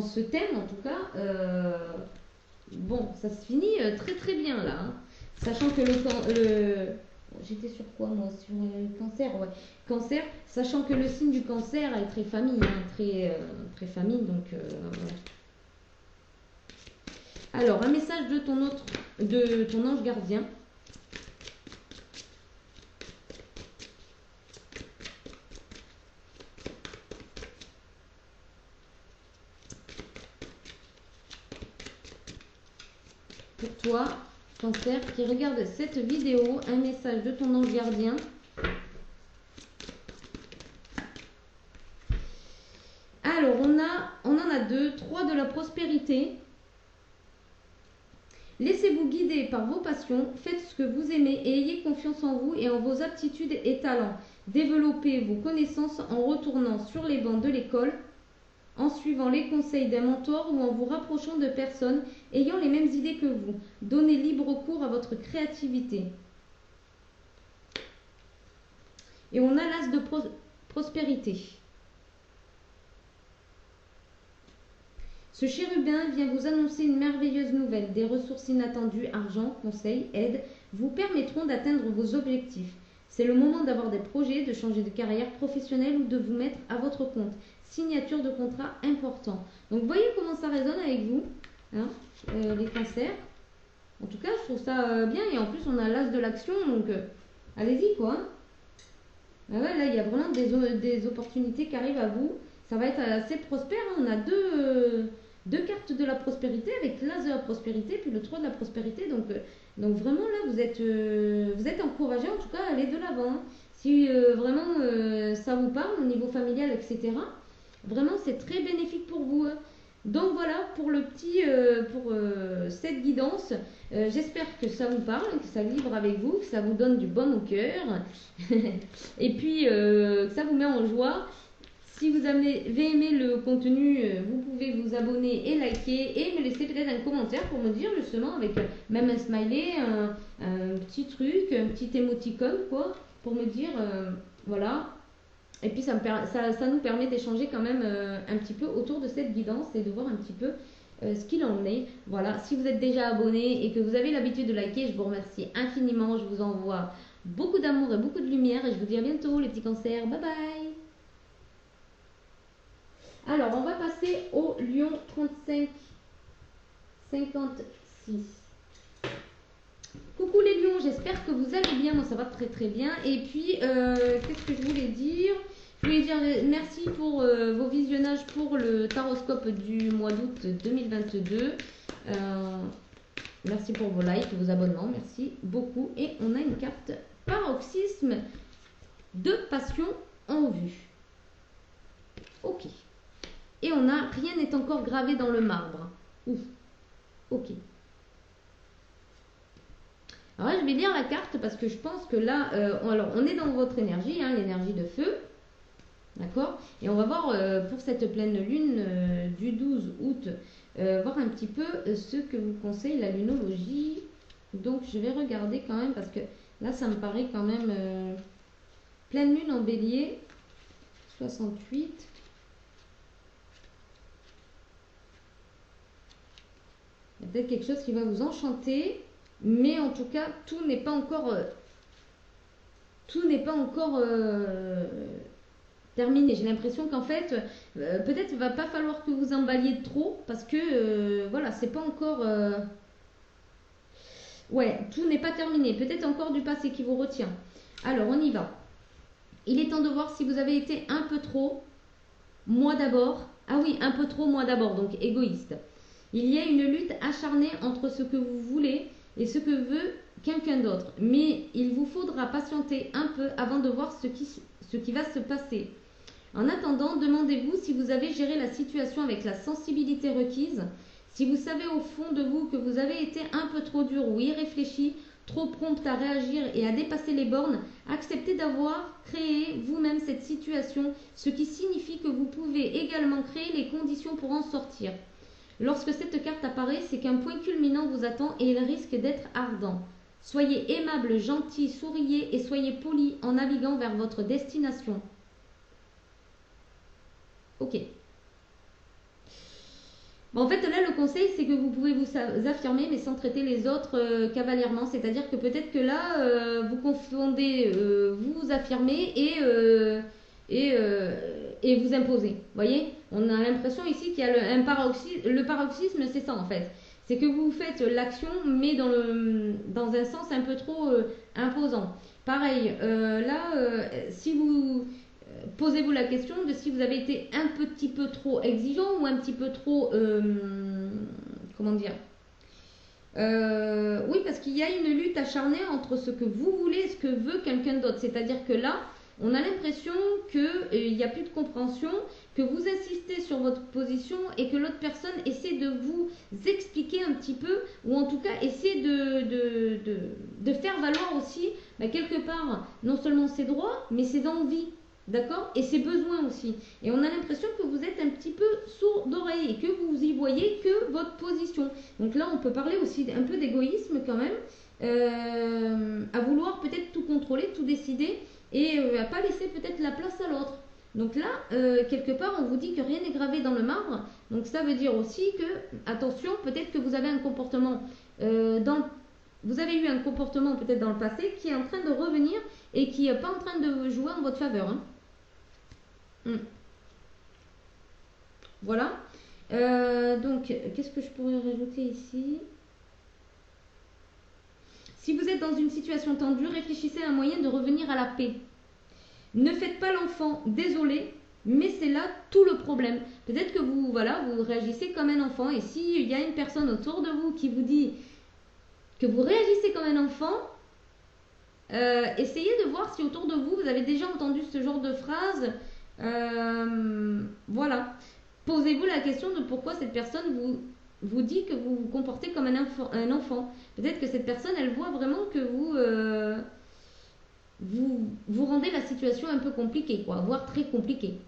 ce thème, en tout cas, bon, ça se finit très très bien là. Hein. Sachant que j'étais sur quoi moi? Sur le cancer, ouais. Cancer, sachant que le signe du cancer est très famille, hein, très famille, donc ouais. Alors, un message de ton ange gardien. Pour toi, cancer, qui regarde cette vidéo, un message de ton ange gardien. Alors, on en a deux. 3 de la prospérité. guidés par vos passions, faites ce que vous aimez et ayez confiance en vous et en vos aptitudes et talents. Développez vos connaissances en retournant sur les bancs de l'école, en suivant les conseils d'un mentor ou en vous rapprochant de personnes ayant les mêmes idées que vous. Donnez libre cours à votre créativité. Et on a l'as de prospérité. Ce chérubin vient vous annoncer une merveilleuse nouvelle. Des ressources inattendues, argent, conseils, aide, vous permettront d'atteindre vos objectifs. C'est le moment d'avoir des projets, de changer de carrière professionnelle ou de vous mettre à votre compte. Signature de contrat important. Donc, vous voyez comment ça résonne avec vous, hein, les cancers. En tout cas, je trouve ça bien. Et en plus, on a l'as de l'action. Donc, allez-y, quoi. Hein. Ah ouais, là, il y a vraiment des opportunités qui arrivent à vous. Ça va être assez prospère. Hein. On a deux cartes de la prospérité avec l'as de la prospérité puis le 3 de la prospérité. Donc vraiment, là, vous êtes encouragé, en tout cas, à aller de l'avant. Hein. Si vraiment ça vous parle au niveau familial, etc., vraiment, c'est très bénéfique pour vous. Hein. Donc voilà pour cette guidance. J'espère que ça vous parle, que ça vibre avec vous, que ça vous donne du baume au cœur et puis que ça vous met en joie. Si vous avez aimé le contenu, vous pouvez vous abonner et liker et me laisser peut-être un commentaire pour me dire justement avec même un smiley, un petit truc, un petit émoticône quoi, pour me dire voilà. Et puis ça nous permet d'échanger quand même un petit peu autour de cette guidance et de voir un petit peu ce qu'il en est. Voilà, si vous êtes déjà abonné et que vous avez l'habitude de liker, je vous remercie infiniment. Je vous envoie beaucoup d'amour et beaucoup de lumière et je vous dis à bientôt les petits cancers. Bye bye. Alors, on va passer au lion 35-56. Coucou les lions, j'espère que vous allez bien. Moi, ça va très très bien. Et puis, qu'est-ce que je voulais dire? Je voulais dire merci pour vos visionnages pour le taroscope du mois d'août 2022. Merci pour vos likes, vos abonnements. Merci beaucoup. Et on a une carte paroxysme de passion en vue. Ok. Et on a rien n'est encore gravé dans le marbre. Ouf. Ok. Alors là, je vais lire la carte parce que je pense que là, alors on est dans votre énergie, hein, l'énergie de feu. D'accord? Et on va voir pour cette pleine lune du 12 août, voir un petit peu ce que vous conseille la lunologie. Donc je vais regarder quand même parce que là, ça me paraît quand même pleine lune en bélier, 68. Il y a peut-être quelque chose qui va vous enchanter, mais en tout cas, tout n'est pas encore terminé. J'ai l'impression qu'en fait, peut-être il va pas falloir que vous emballiez trop, parce que voilà, c'est pas encore. Ouais, tout n'est pas terminé. Peut-être encore du passé qui vous retient. Alors, on y va. Il est temps de voir si vous avez été un peu trop, moi d'abord. Ah oui, un peu trop, moi d'abord, donc égoïste. Il y a une lutte acharnée entre ce que vous voulez et ce que veut quelqu'un d'autre. Mais il vous faudra patienter un peu avant de voir ce qui va se passer. En attendant, demandez-vous si vous avez géré la situation avec la sensibilité requise. Si vous savez au fond de vous que vous avez été un peu trop dur ou irréfléchi, trop prompt à réagir et à dépasser les bornes, acceptez d'avoir créé vous-même cette situation, ce qui signifie que vous pouvez également créer les conditions pour en sortir. Lorsque cette carte apparaît, c'est qu'un point culminant vous attend et il risque d'être ardent. Soyez aimable, gentil, souriez et soyez poli en naviguant vers votre destination. Ok. Bon, en fait, là, le conseil, c'est que vous pouvez vous affirmer, mais sans traiter les autres cavalièrement. C'est-à-dire que peut-être que là, vous confondez vous affirmer et vous imposer. Vous voyez? On a l'impression ici qu'il y a le paroxysme, c'est ça en fait. C'est que vous faites l'action, mais dans un sens un peu trop imposant. Pareil, si vous posez-vous la question de si vous avez été un petit peu trop exigeant ou un petit peu trop... comment dire oui, parce qu'il y a une lutte acharnée entre ce que vous voulez et ce que veut quelqu'un d'autre. C'est-à-dire que là, On a l'impression qu'il n'y a plus de compréhension, que vous insistez sur votre position et que l'autre personne essaie de vous expliquer un petit peu, ou en tout cas essaie de faire valoir aussi, quelque part, non seulement ses droits, mais ses envies. D'accord? Et ses besoins aussi. Et on a l'impression que vous êtes un petit peu sourd d'oreille et que vous y voyez que votre position. Donc là, on peut parler aussi un peu d'égoïsme quand même, à vouloir peut-être tout contrôler, tout décider et à pas laisser peut-être la place à l'autre. Donc là, quelque part, on vous dit que rien n'est gravé dans le marbre. Donc ça veut dire aussi que, attention, peut-être que vous avez un comportement vous avez eu un comportement peut-être dans le passé qui est en train de revenir et qui n'est pas en train de jouer en votre faveur. Hein. Voilà. Donc, qu'est-ce que je pourrais rajouter ici? Si vous êtes dans une situation tendue, réfléchissez à un moyen de revenir à la paix. Ne faites pas l'enfant, désolé, mais c'est là tout le problème. Peut-être que vous réagissez comme un enfant, et s'il y a une personne autour de vous qui vous dit que vous réagissez comme un enfant, essayez de voir si autour de vous, vous avez déjà entendu ce genre de phrase. Voilà. Posez-vous la question de pourquoi cette personne vous dit que vous vous comportez comme un enfant. Peut-être que cette personne, elle voit vraiment que vous rendez la situation un peu compliquée, voire très compliquée.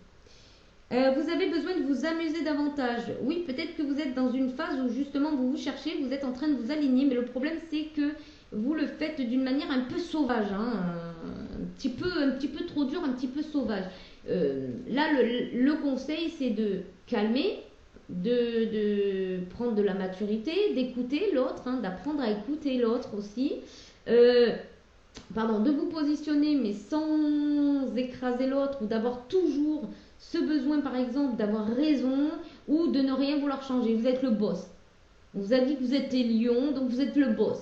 Vous avez besoin de vous amuser davantage. Oui, peut-être que vous êtes dans une phase où justement vous cherchez, vous êtes en train de vous aligner, mais le problème c'est que vous le faites d'une manière un peu sauvage, un petit peu trop dur, un petit peu sauvage. Là, le conseil, c'est de calmer, de prendre de la maturité, d'écouter l'autre, d'apprendre à écouter l'autre aussi. De vous positionner, mais sans écraser l'autre, ou d'avoir toujours ce besoin, par exemple, d'avoir raison, ou de ne rien vouloir changer. Vous êtes le boss. On vous a dit que vous étiez lion, donc vous êtes le boss.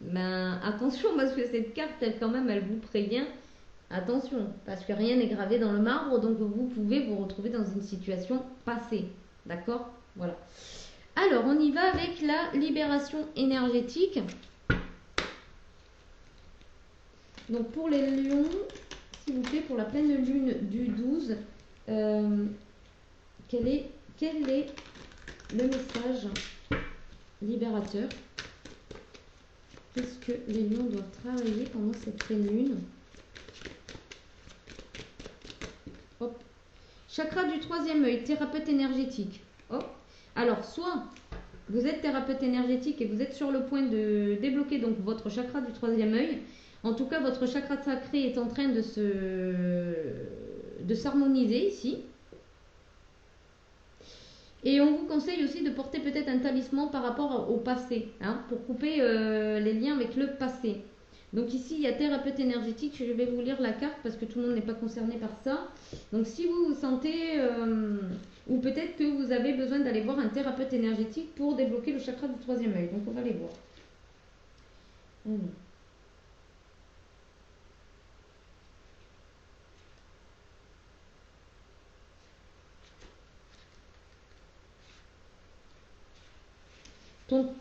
Ben, attention, parce que cette carte, quand même, elle vous prévient. Attention, parce que rien n'est gravé dans le marbre, donc vous pouvez vous retrouver dans une situation passée. D'accord? Voilà. Alors, on y va avec la libération énergétique. Donc, pour les lions, s'il vous plaît, pour la pleine lune du 12, quel est le message libérateur? Qu'est-ce que les lions doivent travailler pendant cette pleine lune? Hop. Chakra du troisième œil, thérapeute énergétique. Hop. Alors, soit vous êtes thérapeute énergétique et vous êtes sur le point de débloquer donc votre chakra du troisième œil. En tout cas, votre chakra sacré est en train de s'harmoniser ici. Et on vous conseille aussi de porter peut-être un talisman par rapport au passé, pour couper les liens avec le passé. Donc ici, il y a thérapeute énergétique. Je vais vous lire la carte parce que tout le monde n'est pas concerné par ça. Donc si vous vous sentez, ou peut-être que vous avez besoin d'aller voir un thérapeute énergétique pour débloquer le chakra du troisième œil. Donc on va les voir.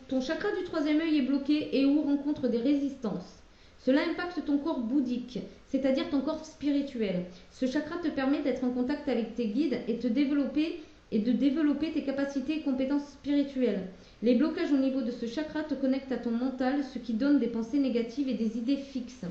Ton chakra du troisième œil est bloqué et ou rencontre des résistances. Cela impacte ton corps bouddhique, c'est-à-dire ton corps spirituel. Ce chakra te permet d'être en contact avec tes guides et de développer tes capacités et compétences spirituelles. Les blocages au niveau de ce chakra te connectent à ton mental, ce qui donne des pensées négatives et des idées fixes.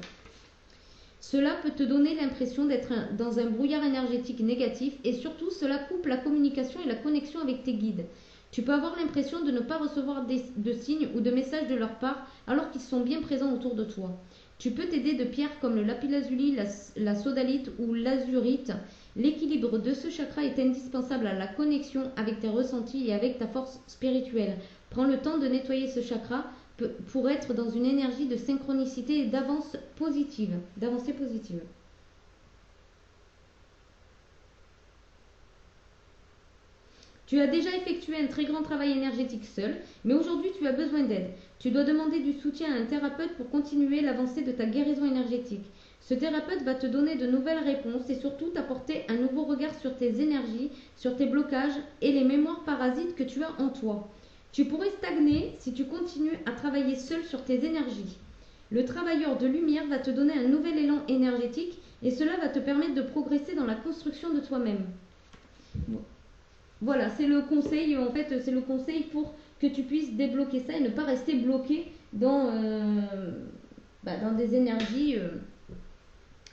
Cela peut te donner l'impression d'être dans un brouillard énergétique négatif et surtout cela coupe la communication et la connexion avec tes guides. Tu peux avoir l'impression de ne pas recevoir de signes ou de messages de leur part alors qu'ils sont bien présents autour de toi. Tu peux t'aider de pierres comme le lapis-lazuli, la sodalite ou l'azurite. L'équilibre de ce chakra est indispensable à la connexion avec tes ressentis et avec ta force spirituelle. Prends le temps de nettoyer ce chakra pour être dans une énergie de synchronicité et d'avancée positive. Tu as déjà effectué un très grand travail énergétique seul, mais aujourd'hui tu as besoin d'aide. Tu dois demander du soutien à un thérapeute pour continuer l'avancée de ta guérison énergétique. Ce thérapeute va te donner de nouvelles réponses et surtout t'apporter un nouveau regard sur tes énergies, sur tes blocages et les mémoires parasites que tu as en toi. Tu pourrais stagner si tu continues à travailler seul sur tes énergies. Le travailleur de lumière va te donner un nouvel élan énergétique Et cela va te permettre de progresser dans la construction de toi-même. Voilà, c'est le conseil, en fait, c'est le conseil pour que tu puisses débloquer ça et ne pas rester bloqué dans des énergies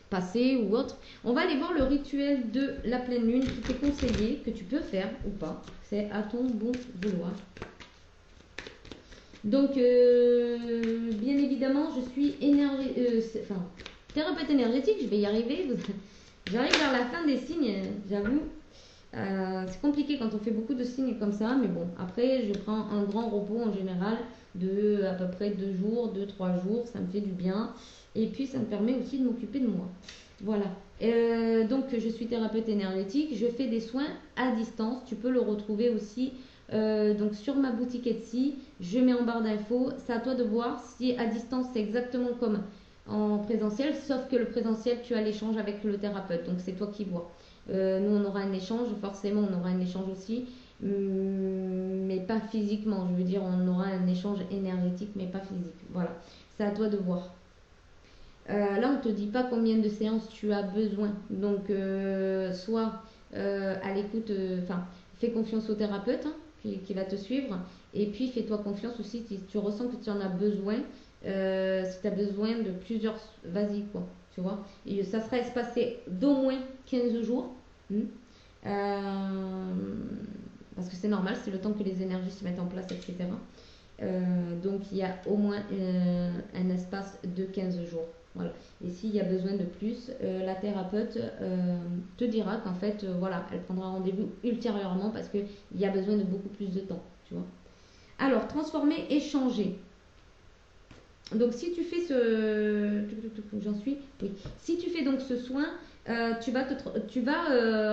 passées ou autres. On va aller voir le rituel de la pleine lune qui t'est conseillé, que tu peux faire ou pas. C'est à ton bon vouloir. Donc, bien évidemment, je suis thérapeute énergétique, je vais y arriver. J'arrive vers la fin des signes, j'avoue. C'est compliqué quand on fait beaucoup de signes comme ça, mais bon, après je prends un grand repos en général de à peu près 2 jours, 2-3 jours, ça me fait du bien et puis ça me permet aussi de m'occuper de moi. Voilà, donc je suis thérapeute énergétique, je fais des soins à distance, tu peux le retrouver aussi donc sur ma boutique Etsy, je mets en barre d'infos, c'est à toi de voir si à distance c'est exactement comme en présentiel, sauf que le présentiel tu as l'échange avec le thérapeute, donc c'est toi qui vois. Nous, on aura un échange, forcément, on aura un échange aussi, mais pas physiquement. Je veux dire, on aura un échange énergétique, mais pas physique. Voilà, c'est à toi de voir. Là, on ne te dit pas combien de séances tu as besoin. Donc, soit à l'écoute, fais confiance au thérapeute qui va te suivre. Et puis, fais-toi confiance aussi si tu ressens que tu en as besoin. Si tu as besoin de plusieurs, vas-y quoi, tu vois. Et ça sera espacé d'au moins 15 jours. Parce que c'est normal, c'est le temps que les énergies se mettent en place, etc. Donc il y a au moins un espace de 15 jours. Voilà. Et s'il y a besoin de plus, la thérapeute te dira qu'en fait, voilà, elle prendra rendez-vous ultérieurement parce qu'il y a besoin de beaucoup plus de temps, tu vois. Alors, transformer et changer. Donc si tu fais j'en suis, oui. Si tu fais donc ce soin, tu vas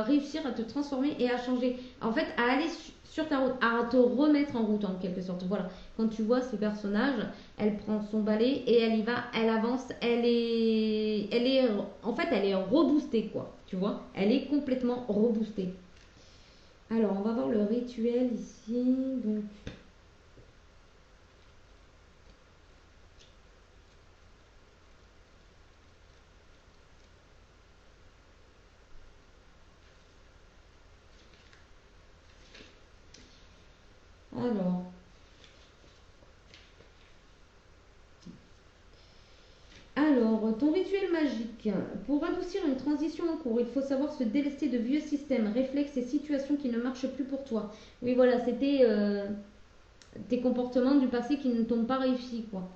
réussir à te transformer et à changer. En fait, à aller sur ta route, à te remettre en route en quelque sorte. Voilà. Quand tu vois ce personnage, elle prend son balai et elle y va, elle avance, elle est, en fait, elle est reboostée quoi. Tu vois, elle est complètement reboostée. Alors, on va voir le rituel ici. Donc. Alors, ton rituel magique. Pour adoucir une transition en cours, il faut savoir se délester de vieux systèmes, réflexes et situations qui ne marchent plus pour toi. Oui, voilà, c'était tes comportements du passé qui ne t'ont pas réussi, quoi.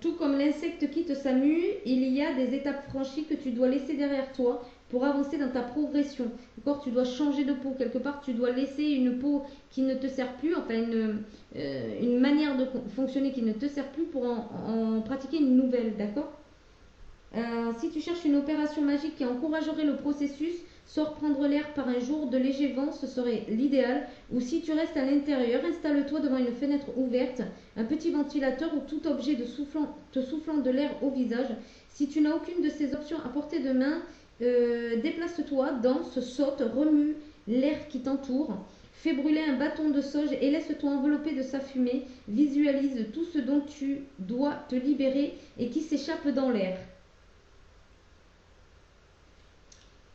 Tout comme l'insecte quitte sa mue, il y a des étapes franchies que tu dois laisser derrière toi pour avancer dans ta progression. D'accord, tu dois changer de peau. Quelque part, tu dois laisser une peau qui ne te sert plus, enfin une manière de fonctionner qui ne te sert plus pour en pratiquer une nouvelle. D'accord. Si tu cherches une opération magique qui encouragerait le processus, sors prendre l'air par un jour de léger vent, ce serait l'idéal. Ou si tu restes à l'intérieur, installe-toi devant une fenêtre ouverte, un petit ventilateur ou tout objet te soufflant de l'air au visage. Si tu n'as aucune de ces options à portée de main, déplace-toi, danse, saute, remue l'air qui t'entoure. Fais brûler un bâton de sauge et laisse-toi envelopper de sa fumée. Visualise tout ce dont tu dois te libérer et qui s'échappe dans l'air.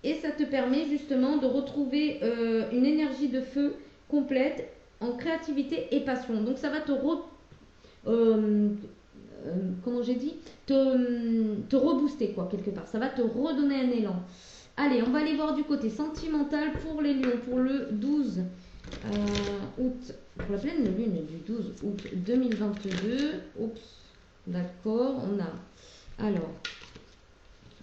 Et ça te permet justement de retrouver une énergie de feu complète en créativité et passion. Donc ça va te comment j'ai dit, te rebooster quoi quelque part. Ça va te redonner un élan. Allez, on va aller voir du côté sentimental pour les lions pour le 12 août. Pour la pleine lune du 12 août 2022. Oups, d'accord, on a. Alors.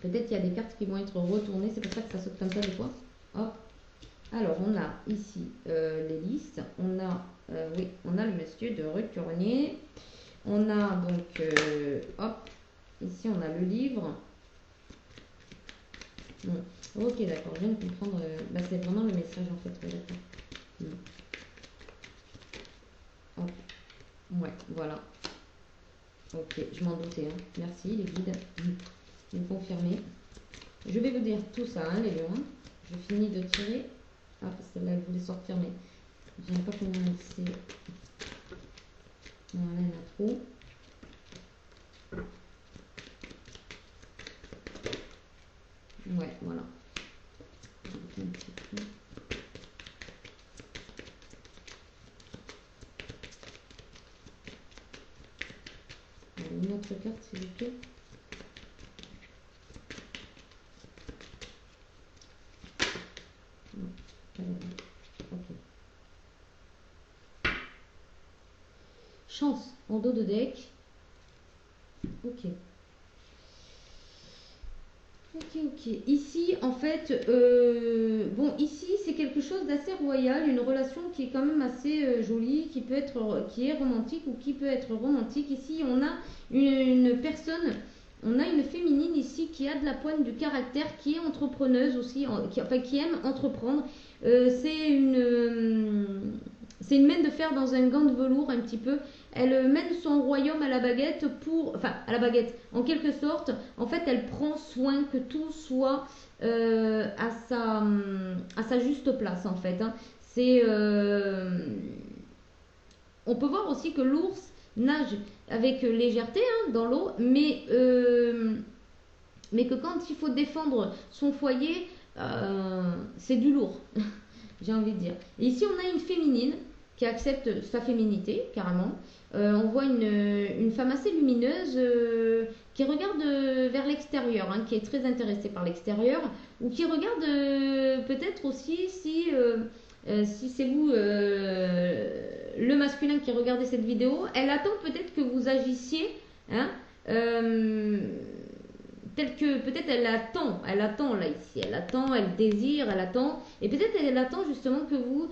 Peut-être qu'il y a des cartes qui vont être retournées, c'est pour ça que ça saute comme ça des fois. Hop. Alors, on a ici les listes. On a, on a le monsieur de Retournier. On a donc, hop, ici on a le livre. Bon. Ok, d'accord, je viens de comprendre. C'est vraiment le message en fait. D'accord. Hop. Ouais, voilà. Ok, je m'en doutais. Merci les guides. Vous confirmez. Je vais vous dire tout ça, les lions. Je finis de tirer. Ah, celle-là, elle voulait sortir, mais je n'aime pas comment elle s'est. Voilà, il y en a trop. Une autre carte, s'il vous plaît. Non, pas la bonne. Ok. Chance en dos de deck. Ok. Ok. Ici, en fait, bon, ici, c'est quelque chose d'assez royal, une relation qui est quand même assez jolie, qui est romantique ou qui peut être romantique. Ici, on a une personne, on a une féminine ici qui a de la poigne du caractère, qui est entrepreneuse aussi, qui aime entreprendre. C'est une main de fer dans un gant de velours un petit peu. Elle mène son royaume à la baguette à la baguette, en quelque sorte. En fait, elle prend soin que tout soit à sa juste place, en fait. Hein. On peut voir aussi que l'ours nage avec légèreté dans l'eau, mais que quand il faut défendre son foyer, c'est du lourd, j'ai envie de dire. Et ici, on a une féminine qui accepte sa féminité, carrément. On voit une femme assez lumineuse qui regarde vers l'extérieur, hein, qui est très intéressée par l'extérieur, ou qui regarde peut-être aussi si c'est vous, le masculin qui regardez cette vidéo, elle attend peut-être que vous agissiez, hein, tel que peut-être elle attend là ici, elle attend, elle désire, elle attend, et peut-être elle attend justement que vous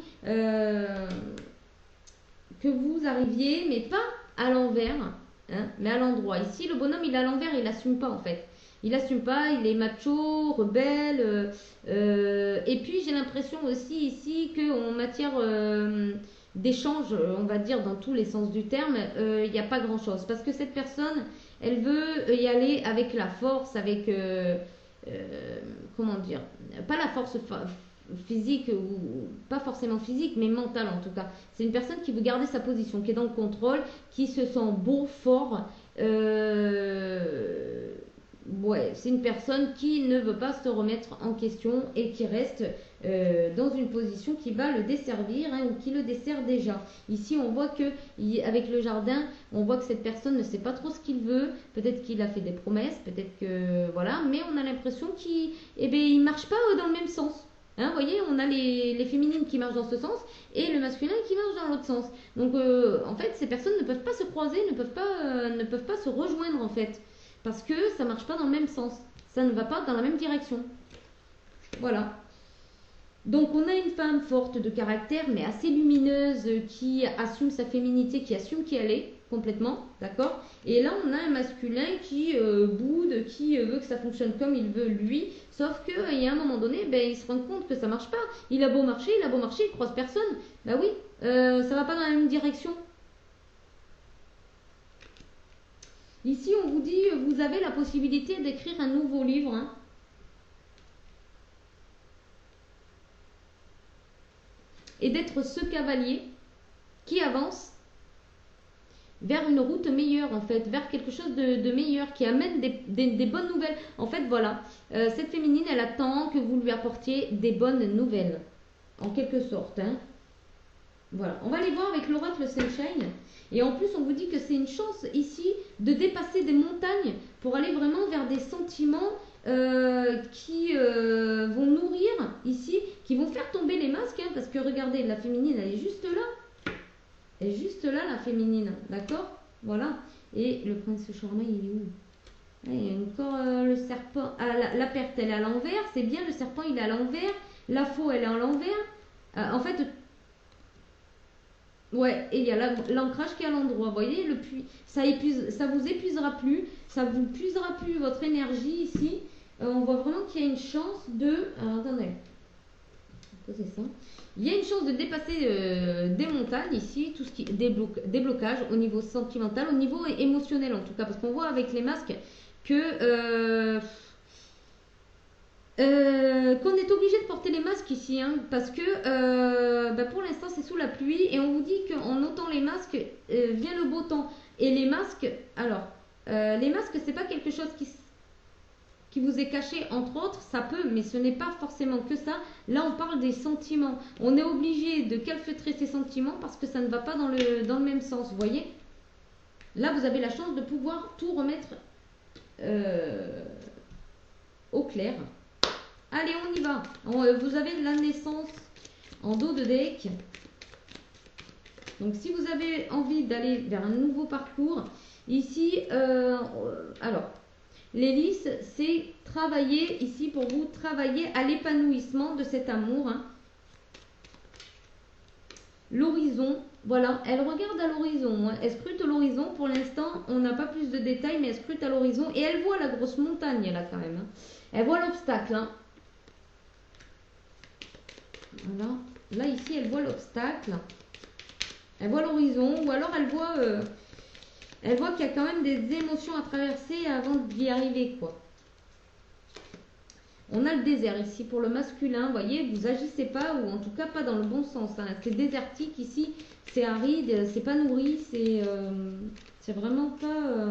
arriviez, mais pas à l'envers, hein, mais à l'endroit. Ici, le bonhomme, il est à l'envers, il n'assume pas en fait. Il assume pas, il est macho, rebelle. Et puis, j'ai l'impression aussi ici qu'en matière d'échange, on va dire dans tous les sens du terme, il n'y a pas grand-chose. Parce que cette personne, elle veut y aller avec la force, avec... comment dire, pas la force physique ou pas forcément physique mais mentale en tout cas. C'est une personne qui veut garder sa position, qui est dans le contrôle, qui se sent beau, fort. Ouais, c'est une personne qui ne veut pas se remettre en question et qui reste dans une position qui va le desservir, hein, ou qui le dessert déjà. Ici, on voit que avec le jardin, on voit que cette personne ne sait pas trop ce qu'il veut. Peut-être qu'il a fait des promesses, peut-être que voilà, mais on a l'impression qu'il marche pas dans le même sens. Hein, vous voyez, on a les féminines qui marchent dans ce sens et le masculin qui marche dans l'autre sens. Donc, en fait, ces personnes ne peuvent pas se croiser, ne peuvent pas se rejoindre en fait. Parce que ça ne marche pas dans le même sens. Ça ne va pas dans la même direction. Voilà. Donc on a une femme forte de caractère, mais assez lumineuse, qui assume sa féminité, qui assume qui elle est, complètement, d'accord. Et là on a un masculin qui boude, qui veut que ça fonctionne comme il veut lui, sauf qu'il y a un moment donné, il se rend compte que ça marche pas. Il a beau marcher, il croise personne. Bah oui, ça va pas dans la même direction. Ici, on vous dit, vous avez la possibilité d'écrire un nouveau livre. Hein. Et d'être ce cavalier qui avance vers une route meilleure, en fait, vers quelque chose de meilleur, qui amène des bonnes nouvelles. En fait, voilà, cette féminine, elle attend que vous lui apportiez des bonnes nouvelles, en quelque sorte. Hein. Voilà, on va aller voir avec l'oracle Sunshine. Et en plus, on vous dit que c'est une chance ici de dépasser des montagnes pour aller vraiment vers des sentiments qui vont nourrir ici, qui vont faire tomber les masques. Hein, parce que regardez, la féminine, elle est juste là. Elle est juste là, la féminine. D'accord. Voilà. Et le prince charmant, il est où? Il y a encore le serpent. Ah, la perte, elle est à l'envers. C'est bien, le serpent, il est à l'envers. La faux, elle est à l'envers. En fait... Ouais, et il y a l'ancrage qui est à l'endroit. Vous voyez, ça vous épuisera plus. Ça vous puisera plus votre énergie ici. On voit vraiment qu'il y a une chance de... Alors, attendez. C'est ça. Il y a une chance de dépasser des montagnes ici, tout ce qui déblocage au niveau sentimental, au niveau émotionnel en tout cas. Parce qu'on voit avec les masques que... qu'on est obligé de porter les masques ici, hein, parce que pour l'instant c'est sous la pluie et on vous dit qu'en ôtant les masques vient le beau temps. Et les masques, alors les masques c'est pas quelque chose qui vous est caché, entre autres, ça peut, mais ce n'est pas forcément que ça. Là on parle des sentiments, on est obligé de calfeutrer ces sentiments parce que ça ne va pas dans le même sens, vous voyez. Là, vous avez la chance de pouvoir tout remettre au clair. Allez, on y va. Vous avez la naissance en dos de deck. Donc, si vous avez envie d'aller vers un nouveau parcours, ici, alors, l'hélice, c'est travailler, ici pour vous, travailler à l'épanouissement de cet amour. Hein. L'horizon, voilà, elle regarde à l'horizon, hein. Elle scrute l'horizon. Pour l'instant, on n'a pas plus de détails, mais elle scrute à l'horizon et elle voit la grosse montagne là quand même. Hein. Elle voit l'obstacle. Hein. Voilà, là ici, elle voit l'obstacle. Elle voit l'horizon ou alors elle voit qu'il y a quand même des émotions à traverser avant d'y arriver, quoi. On a le désert ici pour le masculin, vous voyez, vous agissez pas, ou en tout cas pas dans le bon sens. Hein. C'est désertique ici, c'est aride, c'est pas nourri, c'est vraiment pas...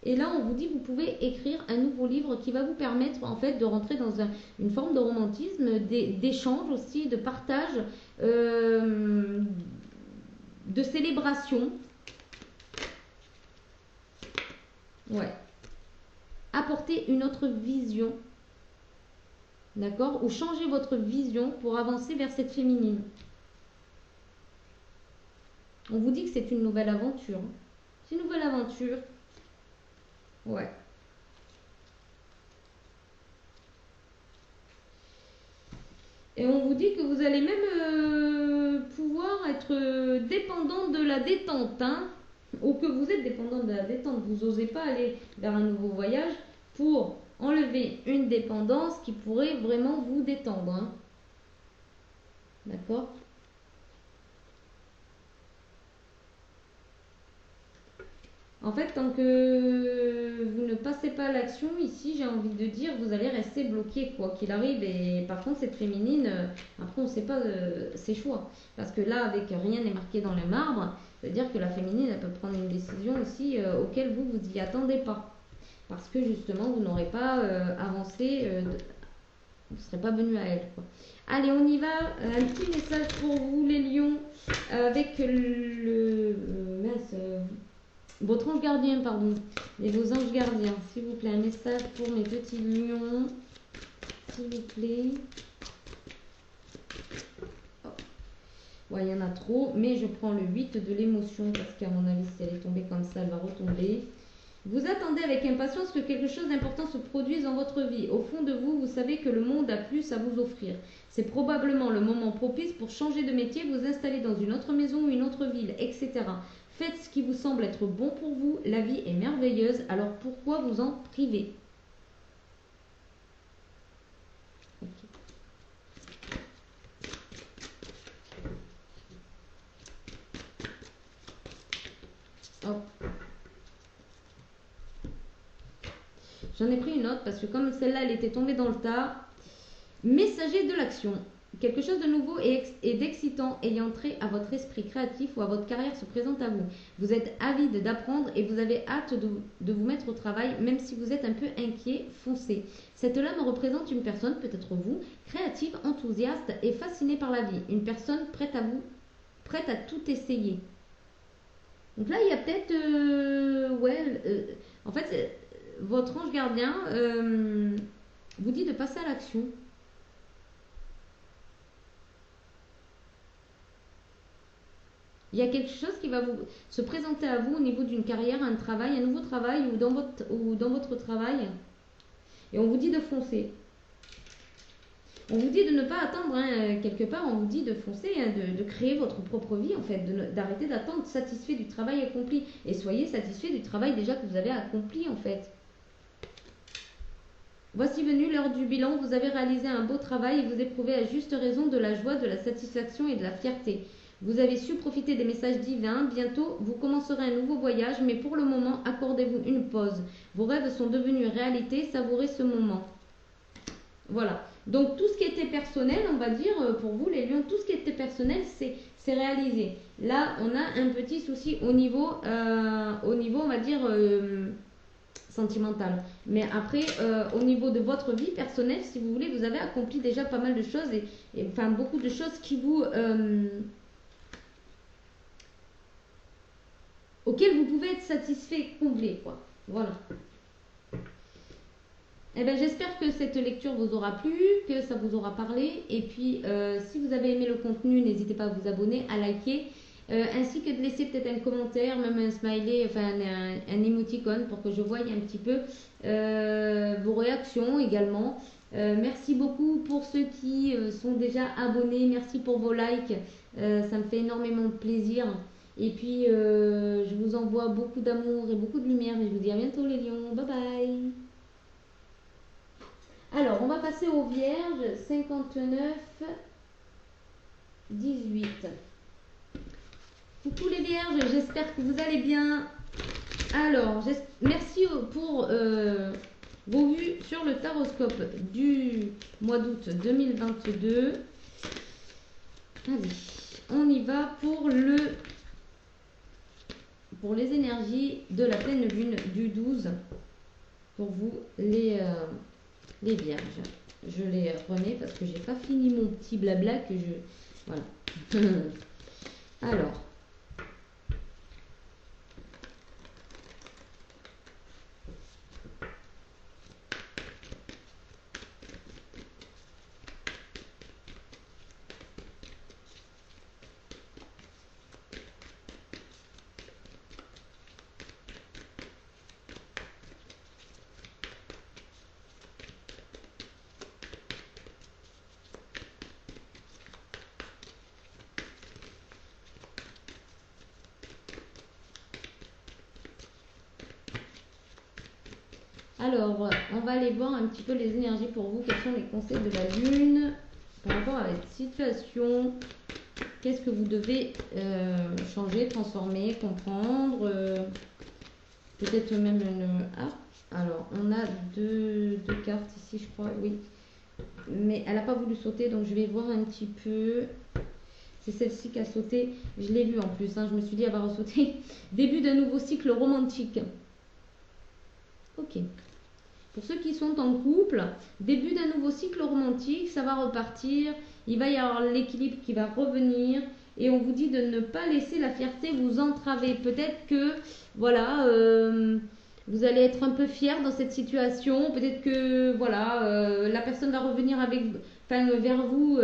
Et là, on vous dit, vous pouvez écrire un nouveau livre qui va vous permettre en fait de rentrer dans une forme de romantisme, d'échange aussi, de partage, de célébration. Ouais. Apporter une autre vision. D'accord? Ou changer votre vision pour avancer vers cette féminine. On vous dit que c'est une nouvelle aventure. C'est une nouvelle aventure. Ouais. Et on vous dit que vous allez même pouvoir être dépendant de la détente. Hein? Ou que vous êtes dépendant de la détente. Vous n'osez pas aller vers un nouveau voyage pour enlever une dépendance qui pourrait vraiment vous détendre. Hein. D'accord? En fait, tant que vous ne passez pas à l'action, ici, j'ai envie de dire, vous allez rester bloqué, quoi qu'il arrive. Et par contre, cette féminine, après, on ne sait pas ses choix. Parce que là, avec rien n'est marqué dans le marbre, c'est-à-dire que la féminine, elle peut prendre une décision aussi auquel vous vous y attendez pas. Parce que justement, vous n'aurez pas avancé, vous ne serez pas venu à elle, quoi. Allez, on y va. Un petit message pour vous, les lions, avec le... mince... votre ange gardien, pardon, et vos anges gardiens, s'il vous plaît, un message pour mes petits lions, s'il vous plaît. Oh. Ouais, il y en a trop, mais je prends le 8 de l'émotion, parce qu'à mon avis, si elle est tombée comme ça, elle va retomber. Vous attendez avec impatience que quelque chose d'important se produise dans votre vie. Au fond de vous, vous savez que le monde a plus à vous offrir. C'est probablement le moment propice pour changer de métier, vous installer dans une autre maison ou une autre ville, etc. Faites ce qui vous semble être bon pour vous. La vie est merveilleuse, alors pourquoi vous en priver? Okay. Hop. J'en ai pris une autre parce que comme celle-là, elle était tombée dans le tas. Messager de l'action. Quelque chose de nouveau et d'excitant ayant trait à votre esprit créatif ou à votre carrière se présente à vous. Vous êtes avide d'apprendre et vous avez hâte de vous mettre au travail, même si vous êtes un peu inquiet, foncez. Cette lame représente une personne, peut-être vous, créative, enthousiaste et fascinée par la vie. Une personne prête à tout essayer. Donc là, il y a peut-être... en fait, votre ange gardien vous dit de passer à l'action. Il y a quelque chose qui va se présenter à vous au niveau d'une carrière, un travail, un nouveau travail ou dans votre travail. Et on vous dit de foncer. On vous dit de ne pas attendre, hein, quelque part, on vous dit de foncer, hein, de créer votre propre vie, en fait, d'arrêter d'attendre, satisfait du travail accompli. Et soyez satisfait du travail déjà que vous avez accompli, en fait. Voici venue l'heure du bilan, vous avez réalisé un beau travail et vous éprouvez à juste raison de la joie, de la satisfaction et de la fierté. Vous avez su profiter des messages divins. Bientôt, vous commencerez un nouveau voyage, mais pour le moment, accordez-vous une pause. Vos rêves sont devenus réalité. Savourez ce moment. Voilà. Donc, tout ce qui était personnel, on va dire, pour vous, les lions, tout ce qui était personnel, c'est réalisé. Là, on a un petit souci au niveau on va dire, sentimental. Mais après, au niveau de votre vie personnelle, si vous voulez, vous avez accompli déjà pas mal de choses et enfin, beaucoup de choses qui vous... auquel vous pouvez être satisfait, comblé, quoi. Voilà. Eh ben, j'espère que cette lecture vous aura plu, que ça vous aura parlé. Et puis, si vous avez aimé le contenu, n'hésitez pas à vous abonner, à liker, ainsi que de laisser peut-être un commentaire, même un smiley, enfin un émoticône pour que je voie un petit peu vos réactions également. Merci beaucoup pour ceux qui sont déjà abonnés. Merci pour vos likes. Ça me fait énormément de plaisir. Et puis, je vous envoie beaucoup d'amour et beaucoup de lumière. Et je vous dis à bientôt les lions. Bye bye. Alors, on va passer aux vierges 59, 18. Coucou les vierges, j'espère que vous allez bien. Alors, merci pour vos vues sur le taroscope du mois d'août 2022. Allez, on y va pour les énergies de la pleine lune du 12. Pour vous, les vierges. Je les remets parce que j'ai pas fini mon petit blabla que je... Voilà. Alors. Alors, on va aller voir un petit peu les énergies pour vous. Quels sont les conseils de la lune par rapport à cette situation? Qu'est-ce que vous devez changer, transformer, comprendre? Peut-être même une... Ah, alors, on a deux cartes ici, je crois, oui. Mais elle n'a pas voulu sauter, donc je vais voir un petit peu. C'est celle-ci qui a sauté. Je l'ai vue en plus, hein. Je me suis dit, elle va ressauter. Début d'un nouveau cycle romantique. Ok. Pour ceux qui sont en couple, début d'un nouveau cycle romantique, ça va repartir. Il va y avoir l'équilibre qui va revenir. Et on vous dit de ne pas laisser la fierté vous entraver. Peut-être que, voilà, vous allez être un peu fier dans cette situation. Peut-être que, voilà, la personne va revenir vers vous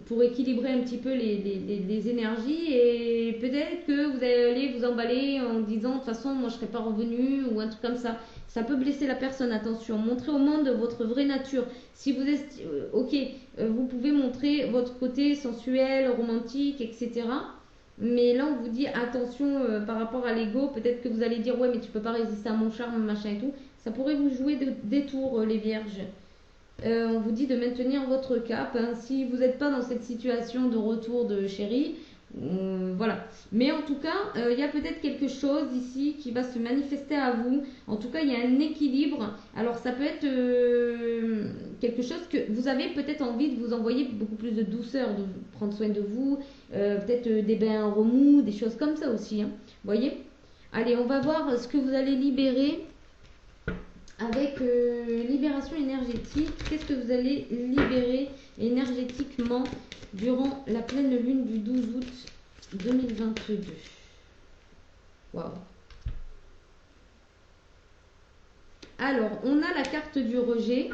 pour équilibrer un petit peu les énergies. Et peut-être que vous allez vous emballer en disant, de toute façon, moi, je ne serai pas revenu ou un truc comme ça. Ça peut blesser la personne, attention. Montrez au monde votre vraie nature. Si vous êtes... vous pouvez montrer votre côté sensuel, romantique, etc. Mais là, on vous dit attention par rapport à l'ego. Peut-être que vous allez dire, ouais, mais tu peux pas résister à mon charme, machin et tout. Ça pourrait vous jouer des tours, les vierges. On vous dit de maintenir votre cap. Hein. Si vous n'êtes pas dans cette situation de retour de chéri, voilà. Mais en tout cas, il y a peut-être quelque chose ici qui va se manifester à vous. En tout cas, il y a un équilibre. Alors, ça peut être quelque chose que vous avez peut-être envie de vous envoyer beaucoup plus de douceur, de prendre soin de vous. Peut-être des bains remous, des choses comme ça aussi. Hein. Vous voyez? Allez, on va voir ce que vous allez libérer avec libération énergétique. Qu'est-ce que vous allez libérer énergétiquement durant la pleine lune du 12 août 2022. Waouh. Alors, on a la carte du rejet.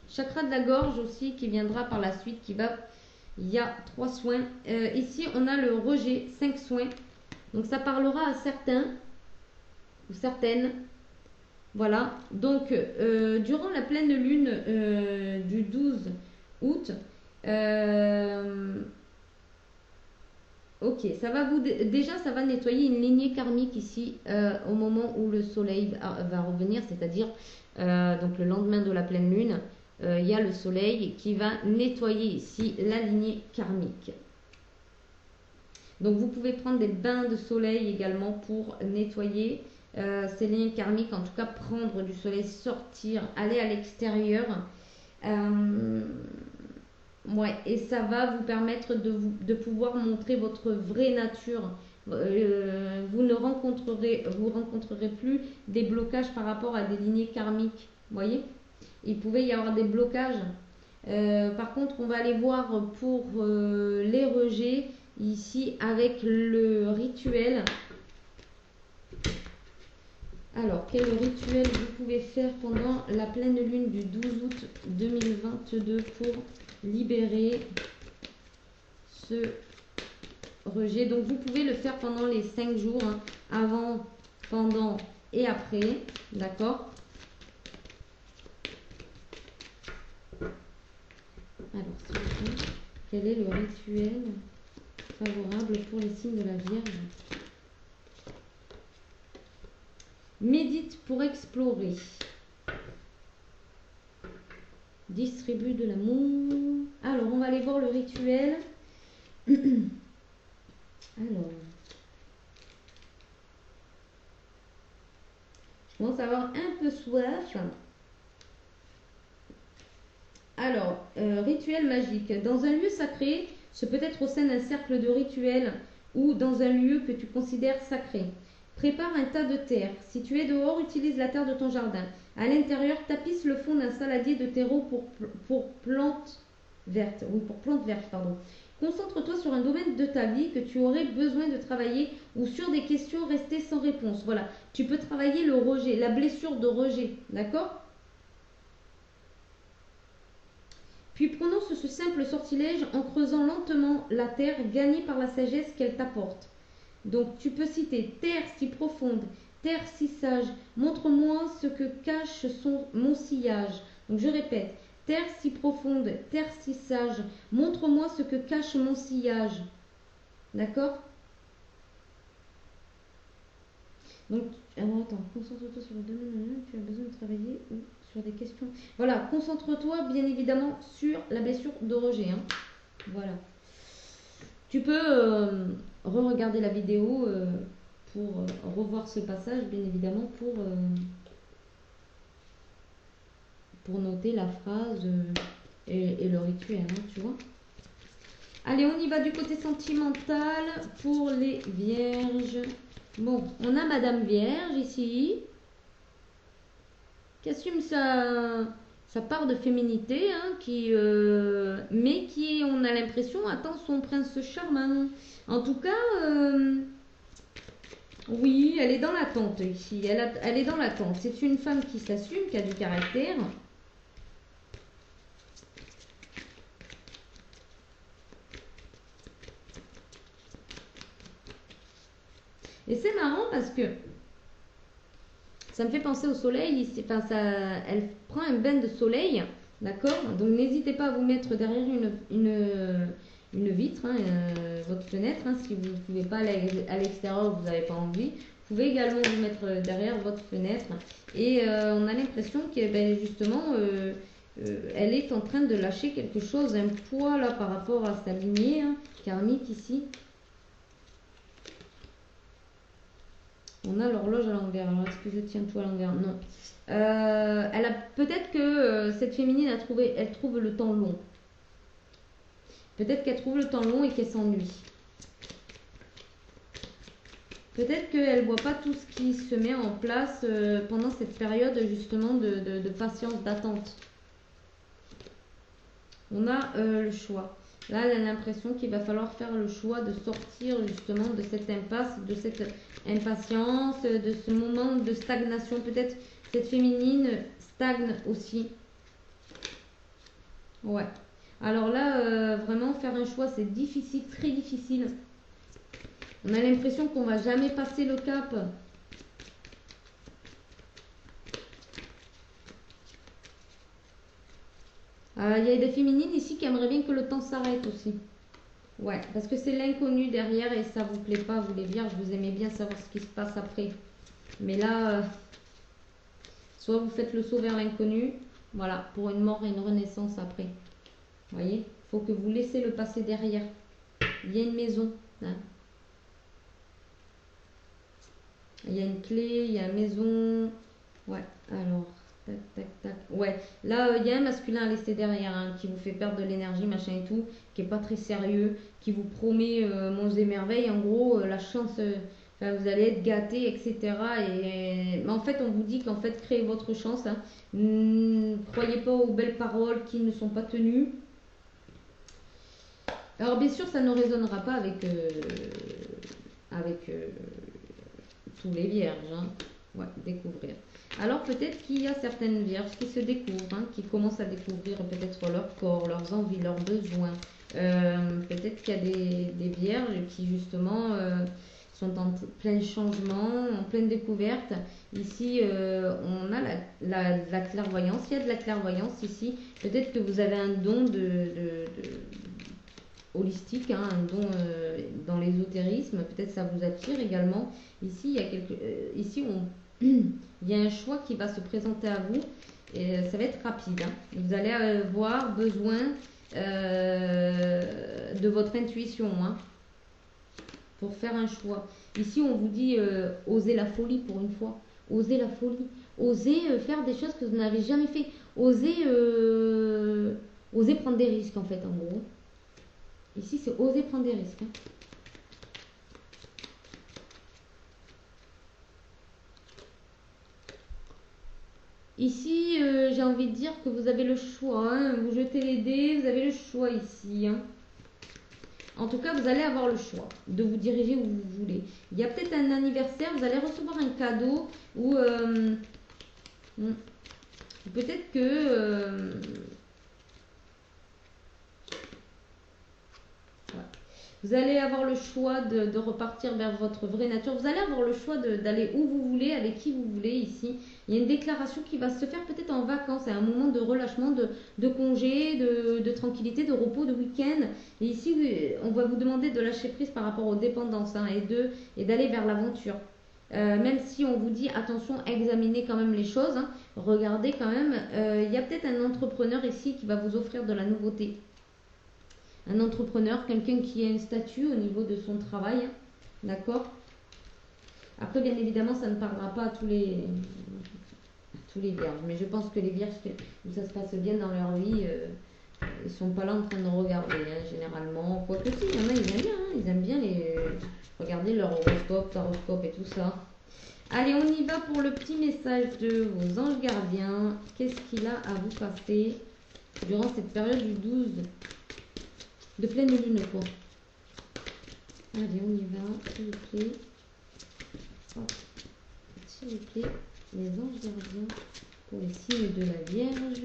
Chakra de la gorge aussi qui viendra par la suite. Il y a 3 soins. Ici, on a le rejet, 5 soins. Donc, ça parlera à certains ou certaines. Voilà. Donc, durant la pleine lune du 12 août, ok, ça va ça va nettoyer une lignée karmique ici au moment où le soleil va revenir, c'est-à-dire donc le lendemain de la pleine lune, il y a le soleil qui va nettoyer ici la lignée karmique. Donc vous pouvez prendre des bains de soleil également pour nettoyer ces lignes karmiques, en tout cas prendre du soleil, sortir, aller à l'extérieur. Ouais, et ça va vous permettre de pouvoir montrer votre vraie nature. Vous rencontrerez plus des blocages par rapport à des lignées karmiques. Vous voyez? Il pouvait y avoir des blocages. Par contre, on va aller voir pour les rejets. ici avec le rituel. Alors, quel rituel vous pouvez faire pendant la pleine lune du 12 août 2022 pour libérer ce rejet? Donc, vous pouvez le faire pendant les 5 jours, hein, avant, pendant et après, d'accord? Alors, quel est le rituel favorable pour les signes de la Vierge? Médite pour explorer. Distribue de l'amour. Alors, on va aller voir le rituel. Alors, je commence à avoir un peu soif. Alors, rituel magique. Dans un lieu sacré, ce peut être au sein d'un cercle de rituel ou dans un lieu que tu considères sacré. Prépare un tas de terre. Si tu es dehors, utilise la terre de ton jardin. À l'intérieur, tapisse le fond d'un saladier de terreau pour plantes vertes. Oui, pour plantes vertes, pardon. Concentre-toi sur un domaine de ta vie que tu aurais besoin de travailler ou sur des questions restées sans réponse. Voilà, tu peux travailler le rejet, la blessure de rejet, d'accord? Puis prononce ce simple sortilège en creusant lentement la terre gagnée par la sagesse qu'elle t'apporte. Donc tu peux citer terre si profonde, terre si sage, montre-moi ce que cache mon sillage. Donc je répète, terre si profonde, terre si sage, montre-moi ce que cache mon sillage. D'accord? Donc, alors attends, concentre-toi sur le domaine, tu as besoin de travailler ou sur des questions. Voilà, concentre-toi bien évidemment sur la blessure de rejet. Hein. Voilà. Tu peux re-regarder la vidéo pour revoir ce passage, bien évidemment, pour noter la phrase et le rituel, hein, tu vois. Allez, on y va du côté sentimental pour les vierges. Bon, on a Madame Vierge ici, qui assume sa part de féminité, hein, mais qui, on a l'impression, attend son prince charmant. En tout cas, oui, elle est dans l'attente ici. Elle est dans l'attente. C'est une femme qui s'assume, qui a du caractère. Et c'est marrant parce que ça me fait penser au soleil. Enfin, elle prend un bain de soleil, d'accord? Donc n'hésitez pas à vous mettre derrière une vitre, hein, votre fenêtre. Hein, si vous ne pouvez pas aller à l'extérieur, vous n'avez pas envie. Vous pouvez également vous mettre derrière votre fenêtre. Et on a l'impression que ben, justement, elle est en train de lâcher quelque chose, un poids là par rapport à sa lignée hein, karmique ici. On a l'horloge à l'envers. Alors, est-ce que je tiens tout à l'envers? Non. Elle a peut-être que cette féminine elle trouve le temps long. Peut-être qu'elle trouve le temps long et qu'elle s'ennuie. Peut-être qu'elle ne voit pas tout ce qui se met en place pendant cette période justement de patience, d'attente. On a le choix. Là, elle a l'impression qu'il va falloir faire le choix de sortir justement de cette impasse, de cette impatience, de ce moment de stagnation. Peut-être cette féminine stagne aussi. Ouais. Alors là, vraiment faire un choix, c'est difficile, très difficile. On a l'impression qu'on va jamais passer le cap. Il y a des féminines ici qui aimeraient bien que le temps s'arrête aussi. Ouais, parce que c'est l'inconnu derrière et ça vous plaît pas, vous les vierges, vous aimez bien savoir ce qui se passe après. Mais là, soit vous faites le saut vers l'inconnu, voilà, pour une mort et une renaissance après. Vous voyez, il faut que vous laissez le passé derrière. Il y a une maison. Hein. Il y a une clé, il y a une maison. Ouais, alors, tac, tac, tac. Ouais, là, il y a un masculin à laisser derrière hein, qui vous fait perdre de l'énergie, machin et tout, qui est pas très sérieux, qui vous promet monts et merveilles. En gros, la chance, enfin, vous allez être gâtés, etc. Mais en fait, on vous dit qu'en fait, créez votre chance. Hein. Croyez pas aux belles paroles qui ne sont pas tenues. Alors bien sûr, ça ne résonnera pas avec, tous les vierges. Hein. Ouais, découvrir. Alors peut-être qu'il y a certaines vierges qui se découvrent, hein, qui commencent à découvrir peut-être leur corps, leurs envies, leurs besoins. Peut-être qu'il y a des vierges qui justement sont en plein changement, en pleine découverte. Ici, on a la clairvoyance. Il y a de la clairvoyance ici. Peut-être que vous avez un don holistique, hein, un don dans l'ésotérisme. Peut-être ça vous attire également. Ici, il y a un choix qui va se présenter à vous. Et ça va être rapide. Hein. Vous allez avoir besoin de votre intuition, hein, pour faire un choix. Ici, on vous dit osez la folie pour une fois. Osez la folie. Osez faire des choses que vous n'avez jamais fait. Osez prendre des risques, en fait, en gros. Ici, c'est oser prendre des risques. Hein. Ici, j'ai envie de dire que vous avez le choix. Hein. Vous jetez les dés, vous avez le choix ici. Hein. En tout cas, vous allez avoir le choix de vous diriger où vous voulez. Il y a peut-être un anniversaire, vous allez recevoir un cadeau ou peut-être que vous allez avoir le choix de repartir vers votre vraie nature. Vous allez avoir le choix d'aller où vous voulez, avec qui vous voulez ici. Il y a une déclaration qui va se faire peut-être en vacances, à un moment de relâchement, de congé, de tranquillité, de repos, de week-end. Et ici, on va vous demander de lâcher prise par rapport aux dépendances, hein, et d'aller vers l'aventure. Même si on vous dit attention, examinez quand même les choses, hein, regardez quand même. Il y a peut-être un entrepreneur ici qui va vous offrir de la nouveauté. Un entrepreneur, quelqu'un qui a un statut au niveau de son travail, hein, d'accord. Après, bien évidemment, ça ne parlera pas à tous les vierges, mais je pense que les vierges où ça se passe bien dans leur vie, ils sont pas là en train de regarder, hein, généralement. Quoique si, il y en a, ils aiment bien, hein, ils aiment bien regarder leur horoscope, taroscope et tout ça. Allez, on y va pour le petit message de vos anges gardiens. Qu'est-ce qu'il a à vous passer durant cette période du 12 de pleine lune, quoi. Allez, on y va, s'il vous plaît. Hop. S'il vous plaît, les anges gardiens pour les signes de la Vierge.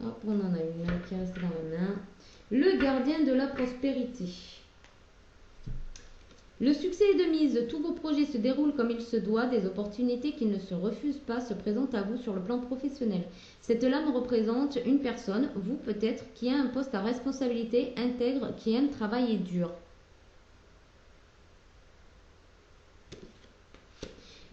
Hop, on en a une qui reste dans la main. Le gardien de la prospérité. Le succès est de mise, tous vos projets se déroulent comme il se doit, des opportunités qui ne se refusent pas se présentent à vous sur le plan professionnel. Cette lame représente une personne, vous peut-être, qui a un poste à responsabilité, intègre, qui aime travailler dur.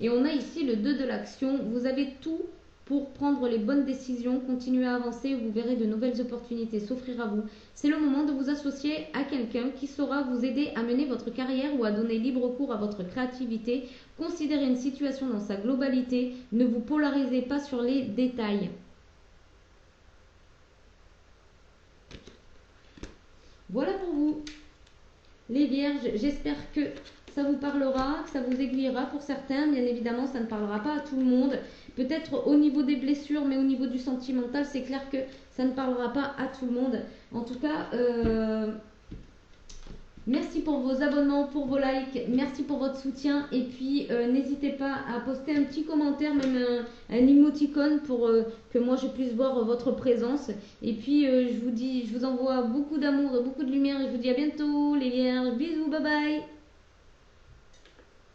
Et on a ici le 2 de l'action, vous avez tout pour prendre les bonnes décisions, continuer à avancer, vous verrez de nouvelles opportunités s'offrir à vous. C'est le moment de vous associer à quelqu'un qui saura vous aider à mener votre carrière ou à donner libre cours à votre créativité. Considérez une situation dans sa globalité, ne vous polarisez pas sur les détails. Voilà pour vous, les vierges, j'espère que ça vous parlera, que ça vous aiguillera pour certains. Bien évidemment, ça ne parlera pas à tout le monde. Peut-être au niveau des blessures, mais au niveau du sentimental, c'est clair que ça ne parlera pas à tout le monde. En tout cas, merci pour vos abonnements, pour vos likes, merci pour votre soutien. Et puis, n'hésitez pas à poster un petit commentaire, même un émoticône pour que moi je puisse voir votre présence. Et puis, je vous envoie beaucoup d'amour et beaucoup de lumière. Et je vous dis à bientôt, les vierges. Bisous, bye bye.